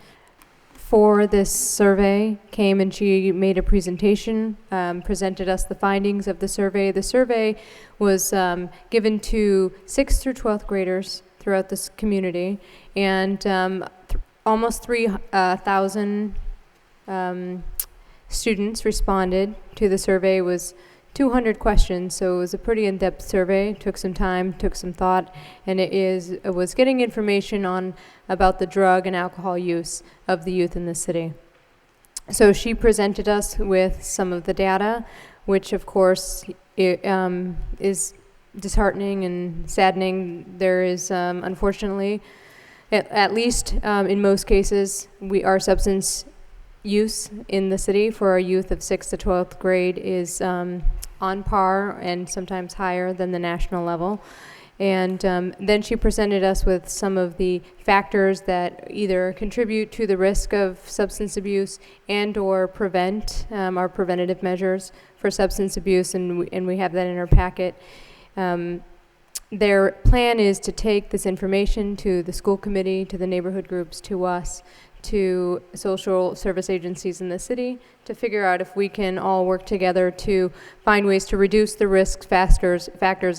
Speaker 7: for this survey, came and she made a presentation, presented us the findings of the survey. The survey was given to 6th through 12th graders throughout this community, and almost 3,000 students responded to the survey. It was 200 questions, so it was a pretty in-depth survey. Took some time, took some thought, and it was getting information about the drug and alcohol use of the youth in the city. So she presented us with some of the data, which of course is disheartening and saddening. There is unfortunately, at least in most cases, our substance use in the city for our youth of 6th to 12th grade is on par and sometimes higher than the national level. And then she presented us with some of the factors that either contribute to the risk of substance abuse and or prevent our preventative measures for substance abuse, and we have that in our packet. Their plan is to take this information to the school committee, to the neighborhood groups, to us, to social service agencies in the city to figure out if we can all work together to find ways to reduce the risk factors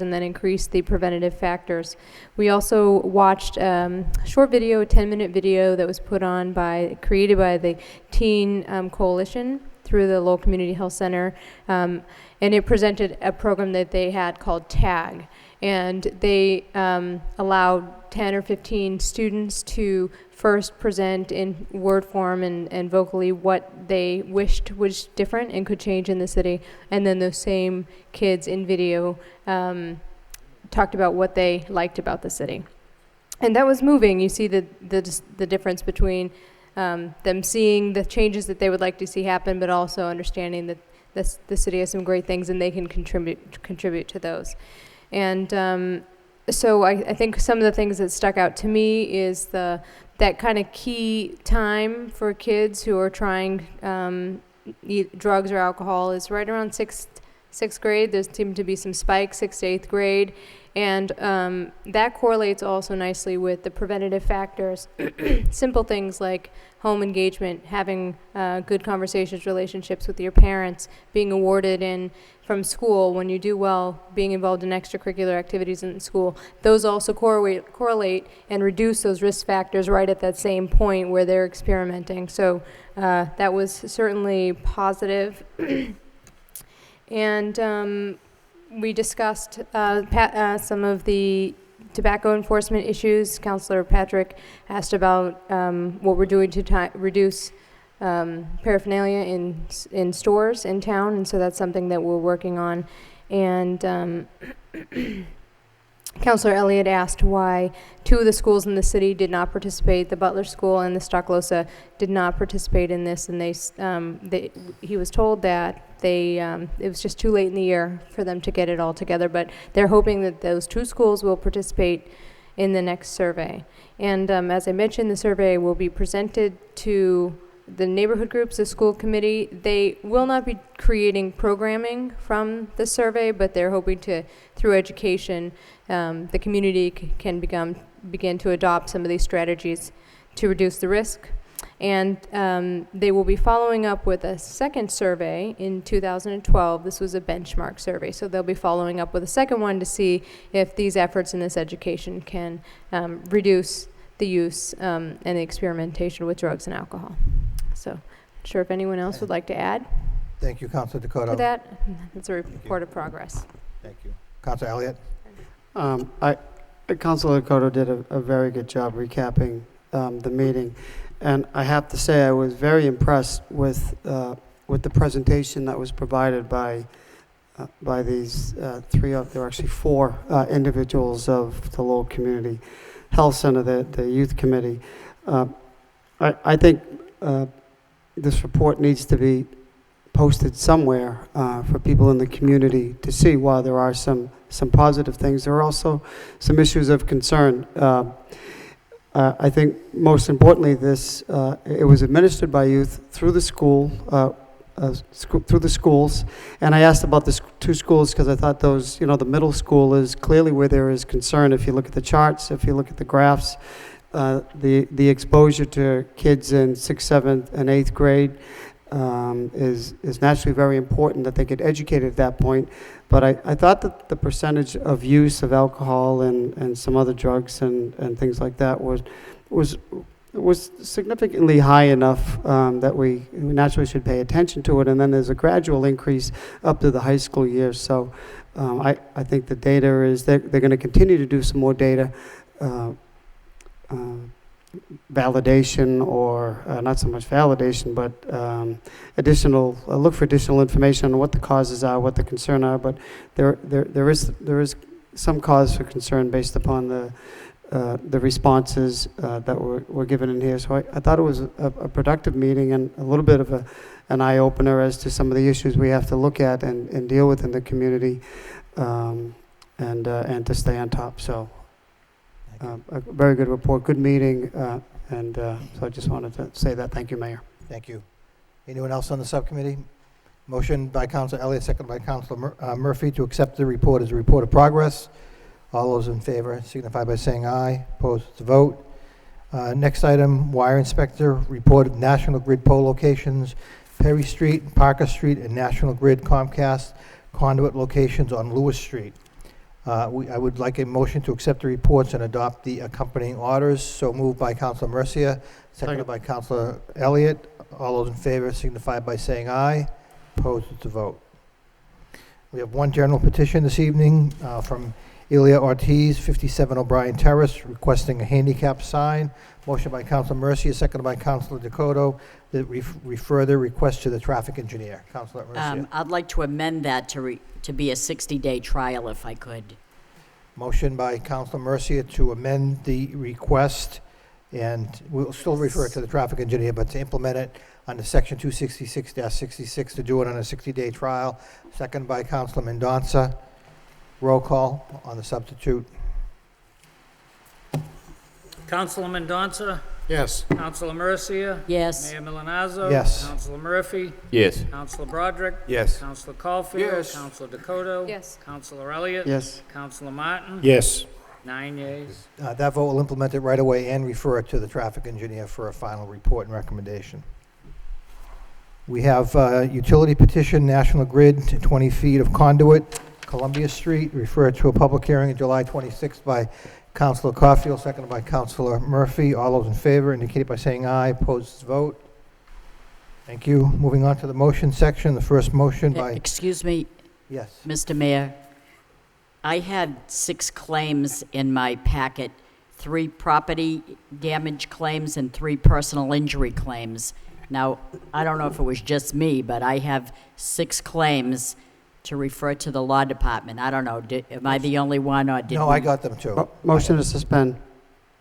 Speaker 7: and then increase the preventative factors. We also watched a short video, a 10-minute video that was created by the Teen Coalition through the Lowell Community Health Center, and it presented a program that they had called TAG, and they allowed 10 or 15 students to first present in word form and vocally what they wished was different and could change in the city, and then those same kids in video talked about what they liked about the city. And that was moving. You see the difference between them seeing the changes that they would like to see happen, but also understanding that the city has some great things and they can contribute to those. And so I think some of the things that stuck out to me is that kind of key time for kids who are trying drugs or alcohol is right around sixth grade. There seem to be some spikes, 6th to 8th grade. And that correlates also nicely with the preventative factors. Simple things like home engagement, having good conversations, relationships with your parents, being awarded from school when you do well, being involved in extracurricular activities in school. Those also correlate and reduce those risk factors right at that same point where they're experimenting. So that was certainly positive. And we discussed some of the tobacco enforcement issues. Councilor Patrick asked about what we're doing to reduce paraphernalia in stores in town, and so that's something that we're working on. And Councilor Elliott asked why 2 of the schools in the city did not participate. The Butler School and the Stocklosa did not participate in this, and he was told that it was just too late in the year for them to get it all together, but they're hoping that those 2 schools will participate in the next survey. And as I mentioned, the survey will be presented to the neighborhood groups, the school committee. They will not be creating programming from the survey, but they're hoping to, through education, the community can begin to adopt some of these strategies to reduce the risk. And they will be following up with a second survey in 2012. This was a benchmark survey, so they'll be following up with a second one to see if these efforts in this education can reduce the use and the experimentation with drugs and alcohol. So, not sure if anyone else would like to add
Speaker 1: Thank you, Councilor Dakota.
Speaker 7: to that. That's a report of progress.
Speaker 1: Thank you. Councilor Elliott?
Speaker 4: Councilor Dakota did a very good job recapping the meeting. And I have to say, I was very impressed with the presentation that was provided by these there were actually 4 individuals of the Lowell Community Health Center, the youth committee. I think this report needs to be posted somewhere for people in the community to see. While there are some positive things, there are also some issues of concern. I think most importantly, it was administered by youth through the school, through the schools. And I asked about the 2 schools because I thought those, the middle school is clearly where there is concern. If you look at the charts, if you look at the graphs, the exposure to kids in 6th, 7th, and 8th grade is naturally very important that they get educated at that point. But I thought that the percentage of use of alcohol and some other drugs and things like that was significantly high enough that we naturally should pay attention to it. And then there's a gradual increase up to the high school years. So I think the data is they're going to continue to do some more data validation, or not so much validation, but look for additional information on what the causes are, what the concern are. But there is some cause for concern based upon the responses that were given in here. So I thought it was a productive meeting and a little bit of an eye-opener as to some of the issues we have to look at and deal with in the community, and to stay on top. So. A very good report, good meeting, and so I just wanted to say that. Thank you, Mayor.
Speaker 1: Thank you. Anyone else on the subcommittee? Motion by Councilor Elliott, second by Councilor Murphy to accept the report as a report of progress. All those in favor signify by saying aye. Opposed to vote. Next item, wire inspector, report of National Grid pole locations, Perry Street, Parker Street, and National Grid Comcast conduit locations on Lewis Street. I would like a motion to accept the reports and adopt the accompanying orders. So moved by Councilor Mercia, seconded by Councilor Elliott. All those in favor signify by saying aye. Opposed, it's a vote. We have one general petition this evening from Ilya Ortiz, 57 O'Brien Terrace, requesting a handicap sign. Motion by Councilor Mercia, seconded by Councilor Dakota, that refer the request to the traffic engineer. Councilor Mercia.
Speaker 8: I'd like to amend that to be a 60-day trial if I could.
Speaker 1: Motion by Councilor Mercia to amend the request, and we'll still refer it to the traffic engineer, but to implement it under Section 266-66, to do it on a 60-day trial. Second by Councilor Mendonça. Roll call on the substitute.
Speaker 2: Councilor Mendonça?
Speaker 9: Yes.
Speaker 2: Councilor Mercia?
Speaker 8: Yes.
Speaker 2: Mayor Milonazo?
Speaker 1: Yes.
Speaker 2: Councilor Murphy?
Speaker 5: Yes.
Speaker 2: Councilor Broderick?
Speaker 1: Yes.
Speaker 2: Councilor Caulfield?
Speaker 6: Yes.
Speaker 2: Councilor Dakota?
Speaker 7: Yes.
Speaker 2: Councilor Elliott?
Speaker 4: Yes.
Speaker 2: Councilor Martin?
Speaker 11: Yes.
Speaker 2: 9 yeas.
Speaker 1: That vote will implement it right away and refer it to the traffic engineer for a final report and recommendation. We have utility petition, National Grid, 20 feet of conduit, Columbia Street, referred to a public hearing on July 26th by Councilor Caulfield, seconded by Councilor Murphy. All those in favor indicate by saying aye. Opposed, vote. Thank you. Moving on to the motion section. The first motion by...
Speaker 8: Excuse me,
Speaker 1: Yes.
Speaker 8: Mr. Mayor. I had 6 claims in my packet, 3 property damage claims and 3 personal injury claims. Now, I don't know if it was just me, but I have 6 claims to refer to the law department. I don't know, am I the only one, or did
Speaker 1: No, I got them too.
Speaker 4: Motion to suspend.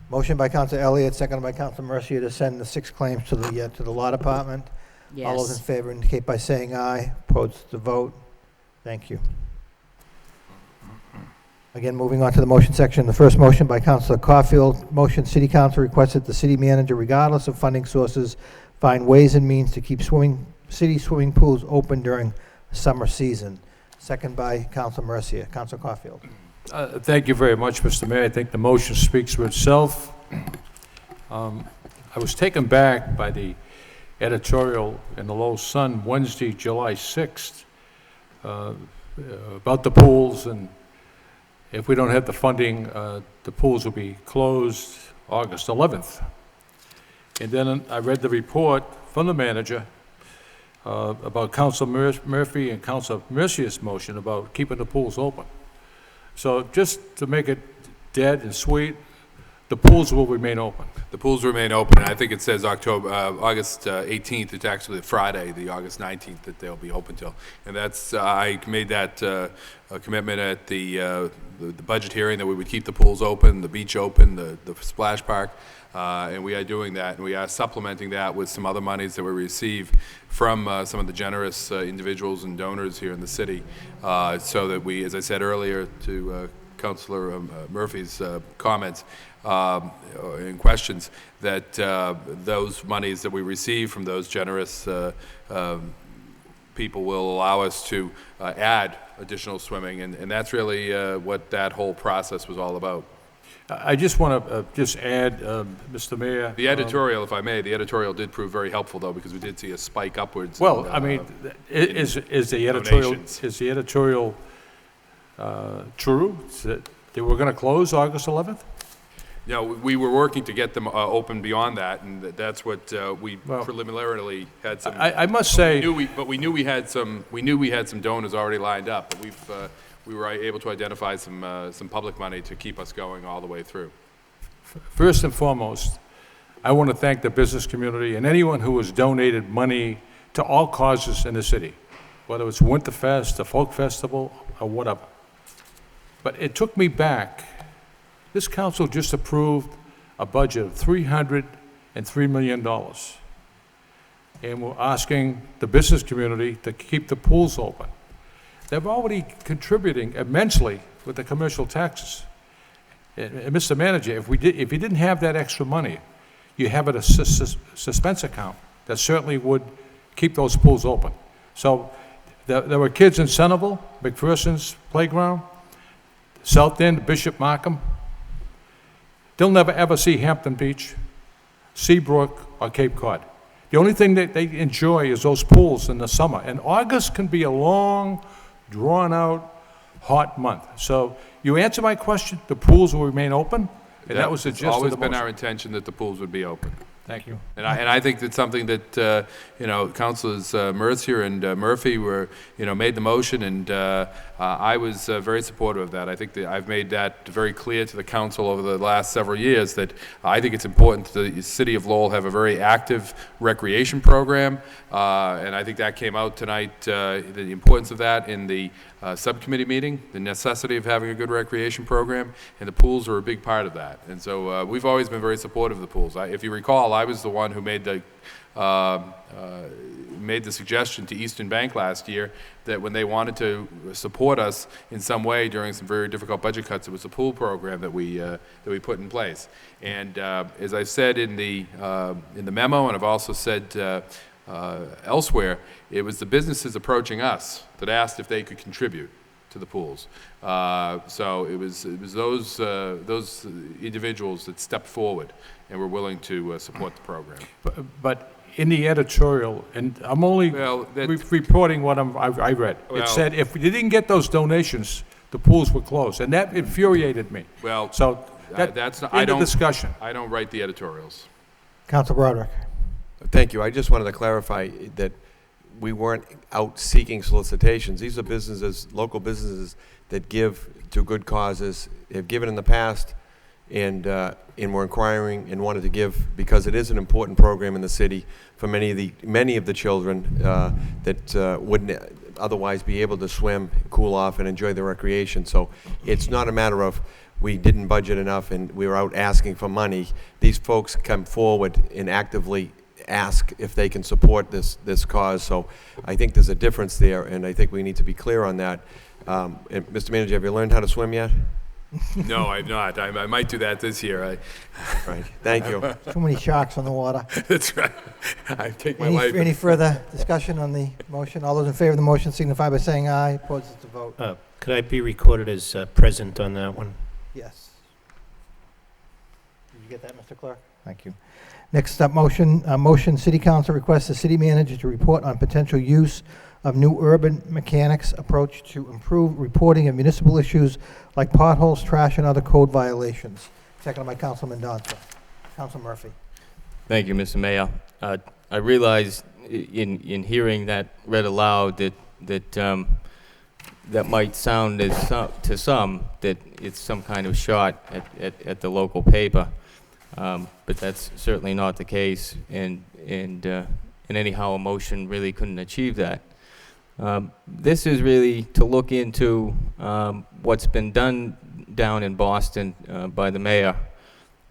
Speaker 1: Motion by Councilor Elliott, seconded by Councilor Mercia to send the 6 claims to the law department. All those in
Speaker 8: Yes.
Speaker 1: favor indicate by saying aye. Opposed, to vote. Thank you. Again, moving on to the motion section. The first motion by Councilor Caulfield. Motion, City Council requests that the city manager, regardless of funding sources, find ways and means to keep city swimming pools open during summer season. Second by Councilor Mercia. Councilor Caulfield.
Speaker 3: Thank you very much, Mr. Mayor. I think the motion speaks for itself. I was taken back by the editorial in the Lowell Sun Wednesday, July 6th, about the pools, and if we don't have the funding, the pools will be closed August 11th. And then I read the report from the manager about Councilor Murphy and Councilor Mercia's motion about keeping the pools open. So just to make it dead and sweet, the pools will remain open.
Speaker 6: The pools remain open, and I think it says August 18th. It's actually Friday, the August 19th, that they'll be open till. And that's, I made that commitment at the budget hearing that we would keep the pools open, the beach open, the splash park, and we are doing that. And we are supplementing that with some other monies that we receive from some of the generous individuals and donors here in the city, so that we, as I said earlier to Councilor Murphy's comments and questions, that those monies that we receive from those generous people will allow us to add additional swimming, and that's really what that whole process was all about.
Speaker 3: I just want to just add, Mr. Mayor.
Speaker 6: The editorial, if I may, the editorial did prove very helpful, though, because we did see a spike upwards.
Speaker 3: Well,
Speaker 6: in,
Speaker 3: I mean, is the
Speaker 6: donations.
Speaker 3: editorial true? That they were going to close August 11th?
Speaker 6: No, we were working to get them open beyond that, and that's what we preliminarily had some.
Speaker 3: I must say,
Speaker 6: we knew we had some donors already lined up, but we were able to identify some public money to keep us going all the way through.
Speaker 3: first and foremost, I want to thank the business community and anyone who has donated money to all causes in the city, whether it's Winterfest, the Folk Festival, or whatever. But it took me back. This council just approved a budget of $303 million. And we're asking the business community to keep the pools open. They're already contributing immensely with the commercial taxes. And Mr. Manager, if you didn't have that extra money, you have a suspense account that certainly would keep those pools open. So there were kids in Centerville, McPherson's Playground, South End, Bishop Markham. They'll never ever see Hampton Beach. Seabrook, or Cape Cod. The only thing that they enjoy is those pools in the summer. And August can be a long, drawn-out, hot month. So you answer my question, the pools will remain open, and that was the
Speaker 6: It's
Speaker 3: gist of
Speaker 6: always
Speaker 3: the
Speaker 6: been
Speaker 3: motion.
Speaker 6: our intention that the pools would be open.
Speaker 3: Thank you.
Speaker 6: And I think that's something that, Councilors Mercier and Murphy made the motion, and I was very supportive of that. I think that I've made that very clear to the council over the last several years that I think it's important that the city of Lowell have a very active recreation program, and I think that came out tonight, the importance of that in the subcommittee meeting, the necessity of having a good recreation program, and the pools are a big part of that. And so we've always been very supportive of the pools. If you recall, I was the one who made the suggestion to Eastern Bank last year that when they wanted to support us in some way during some very difficult budget cuts, it was a pool program that we put in place. And as I said in the memo, and I've also said elsewhere, it was the businesses approaching us that asked if they could contribute to the pools. So it was those individuals that stepped forward and were willing to support the program.
Speaker 3: But in the editorial, and I'm only reporting what I read,
Speaker 6: Well-
Speaker 3: it said if we didn't get those donations, the pools were closed, and that infuriated me.
Speaker 6: Well,
Speaker 3: So
Speaker 6: that's not,
Speaker 3: end of discussion.
Speaker 6: I don't write the editorials.
Speaker 1: Council Broderick.
Speaker 15: Thank you. I just wanted to clarify that we weren't out seeking solicitations. These are businesses, local businesses that give to good causes, have given in the past, and were inquiring and wanted to give because it is an important program in the city for many of the children that wouldn't otherwise be able to swim, cool off, and enjoy the recreation. So it's not a matter of we didn't budget enough and we were out asking for money. These folks come forward and actively ask if they can support this cause. So I think there's a difference there, and I think we need to be clear on that. And Mr. Manager, have you learned how to swim yet?
Speaker 6: No, I've not. I might do that this year.
Speaker 15: Right. Thank you.
Speaker 1: Too many sharks on the water.
Speaker 6: That's right. I take my life.
Speaker 1: Any further discussion on the motion? All those in favor of the motion signify by saying aye. Opposed, it's a vote.
Speaker 11: Could I be recorded as present on that one?
Speaker 1: Yes. Did you get that, Mr. Clerk? Thank you. Next up, motion, City Council requests the city manager to report on potential use of new urban mechanics approach to improve reporting of municipal issues like potholes, trash, and other code violations. Seconded by Councilman Donson. Council Murphy.
Speaker 5: Thank you, Mr. Mayor. I realize in hearing that read aloud that might sound to some that it's some kind of shot at the local paper, but that's certainly not the case, and anyhow, a motion really couldn't achieve that. This is really to look into what's been done down in Boston by the mayor,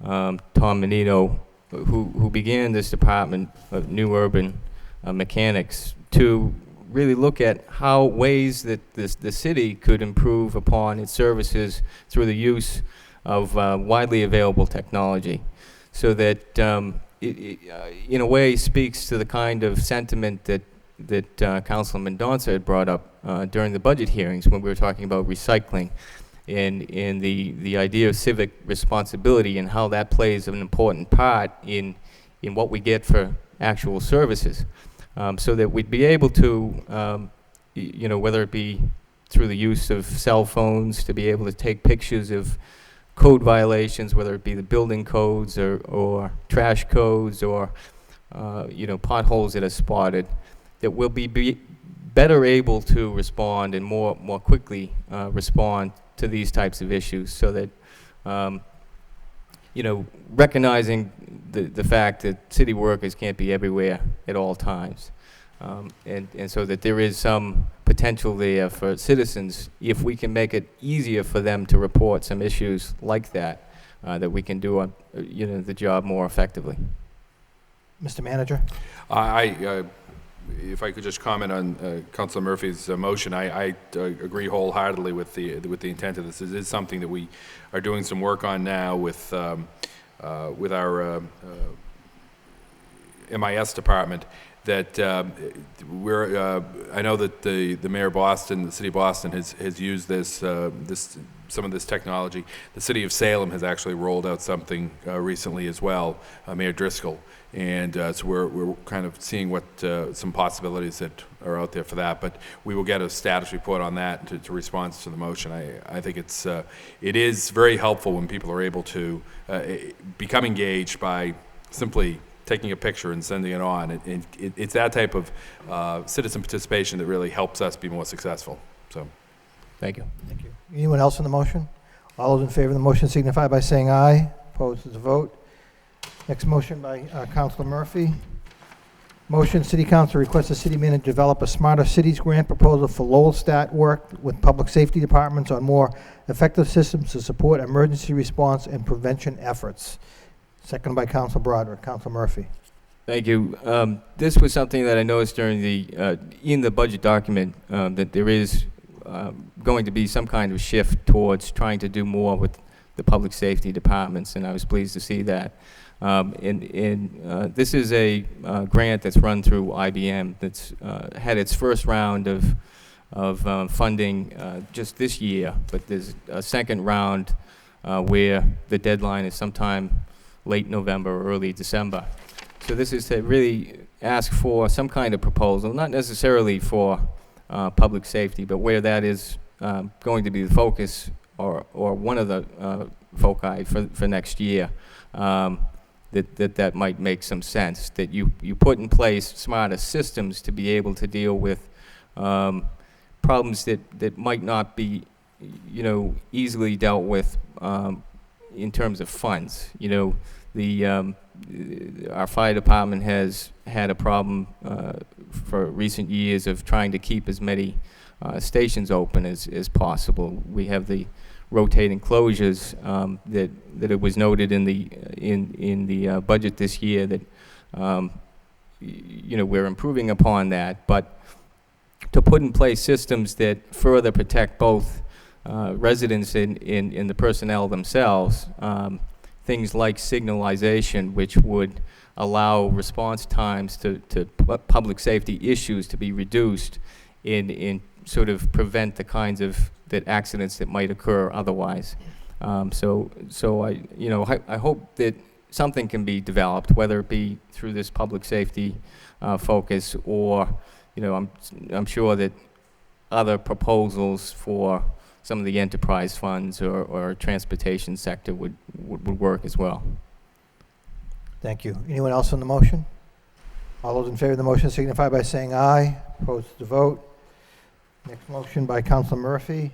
Speaker 5: Tom Menino, who began this department of new urban mechanics to really look at how ways that the city could improve upon its services through the use of widely available technology, so that it in a way speaks to the kind of sentiment that Councilman Donson had brought up during the budget hearings when we were talking about recycling and the idea of civic responsibility and how that plays an important part in what we get for actual services. So that we'd be able to, whether it be through the use of cell phones, to be able to take pictures of code violations, whether it be the building codes or trash codes or, potholes that are spotted, that we'll be better able to respond and more quickly respond to these types of issues, so that, recognizing the fact that city workers can't be everywhere at all times. And so that there is some potential there for citizens, if we can make it easier for them to report some issues like that, that we can do the job more effectively.
Speaker 1: Mr. Manager?
Speaker 6: If I could just comment on Councilor Murphy's motion, I agree wholeheartedly with the intent of this. It is something that we are doing some work on now with our MIS department, that I know that the mayor of Boston, the city of Boston, has used some of this technology. The city of Salem has actually rolled out something recently as well, Mayor Driscoll. And so we're kind of seeing what some possibilities that are out there for that. But we will get a status report on that to response to the motion. I think it is very helpful when people are able to become engaged by simply taking a picture and sending it on. It's that type of citizen participation that really helps us be more successful. So,
Speaker 5: Thank you.
Speaker 1: Thank you. Anyone else on the motion? All those in favor of the motion signify by saying aye. Opposed is a vote. Next motion by Councilor Murphy. Motion, City Council requests the city manager develop a Smarter Cities grant proposal for Lowell stat work with public safety departments on more effective systems to support emergency response and prevention efforts. Second by Councilor Broderick. Councilor Murphy.
Speaker 5: Thank you. This was something that I noticed during in the budget document, that there is going to be some kind of shift towards trying to do more with the public safety departments, and I was pleased to see that. This is a grant that's run through IBM that's had its first round of funding just this year, but there's a second round where the deadline is sometime late November or early December. So this is to really ask for some kind of proposal, not necessarily for public safety, but where that is going to be the focus or one of the foci for next year. That might make some sense, that you put in place smarter systems to be able to deal with problems that might not be, easily dealt with in terms of funds. Our fire department has had a problem for recent years of trying to keep as many stations open as possible. We have the rotating closures that it was noted in the budget this year that we're improving upon that, but to put in place systems that further protect both residents and the personnel themselves, things like signalization, which would allow response times to public safety issues to be reduced in sort of prevent the kinds of accidents that might occur otherwise. So I hope that something can be developed, whether it be through this public safety focus or, I'm sure that other proposals for some of the enterprise funds or transportation sector would work as well.
Speaker 1: Thank you. Anyone else on the motion? All those in favor of the motion signify by saying aye. Opposed to vote. Next motion by Councilor Murphy.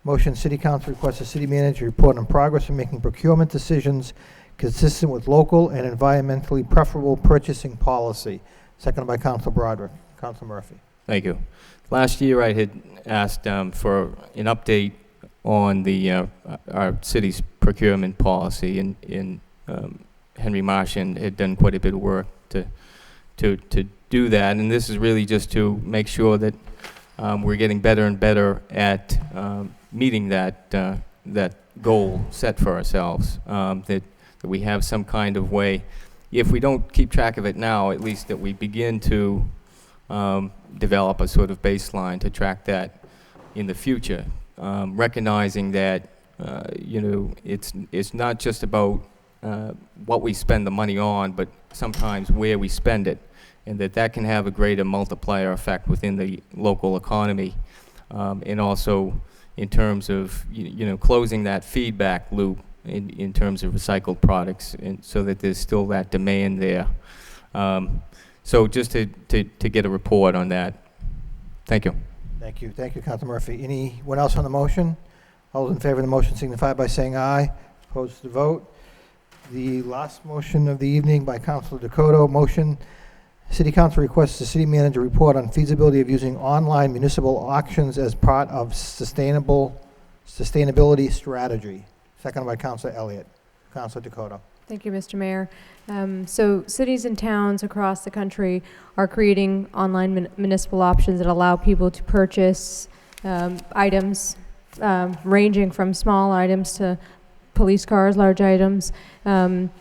Speaker 1: Motion, City Council requests the city manager report on progress in making procurement decisions consistent with local and environmentally preferable purchasing policy. Seconded by Councilor Broderick. Councilor Murphy.
Speaker 5: Thank you. Last year I had asked for an update on our city's procurement policy, and Henry Martian had done quite a bit of work to do that, and this is really just to make sure that we're getting better and better at meeting that goal set for ourselves, that we have some kind of way, if we don't keep track of it now, at least that we begin to develop a sort of baseline to track that in the future, recognizing that it's not just about what we spend the money on, but sometimes where we spend it, and that can have a greater multiplier effect within the local economy, and also in terms of closing that feedback loop in terms of recycled products, and so that there's still that demand there. So just to get a report on that. Thank you.
Speaker 1: Thank you. Thank you, Councilor Murphy. Anyone else on the motion? All those in favor of the motion signify by saying aye. Opposed to vote. The last motion of the evening by Councilor Dakota. Motion, City Council requests the city manager report on feasibility of using online municipal auctions as part of sustainability strategy. Seconded by Councilor Elliott. Councilor Dakota.
Speaker 7: Thank you, Mr. Mayor. So cities and towns across the country are creating online municipal options that allow people to purchase items ranging from small items to police cars, large items, from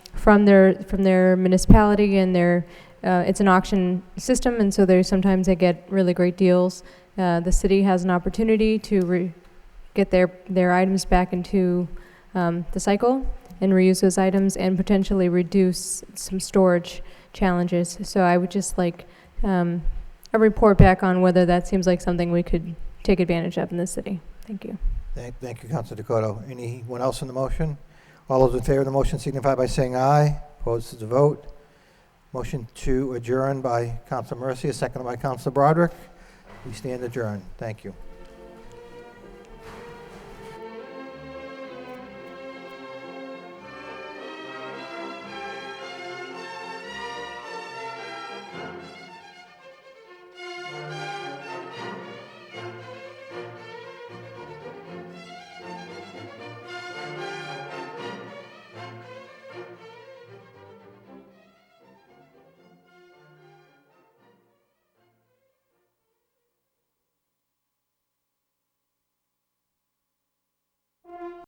Speaker 7: their municipality and their it's an auction system, and so sometimes they get really great deals. The city has an opportunity to get their items back into the cycle and reuse those items and potentially reduce some storage challenges. So I would just like a report back on whether that seems like something we could take advantage of in the city. Thank you.
Speaker 1: Thank you, Councilor Dakota. Anyone else on the motion? All those in favor of the motion signify by saying aye. Opposed is a vote. Motion to adjourn by Councilor Mercia, seconded by Councilor Broderick. We stand adjourned. Thank you.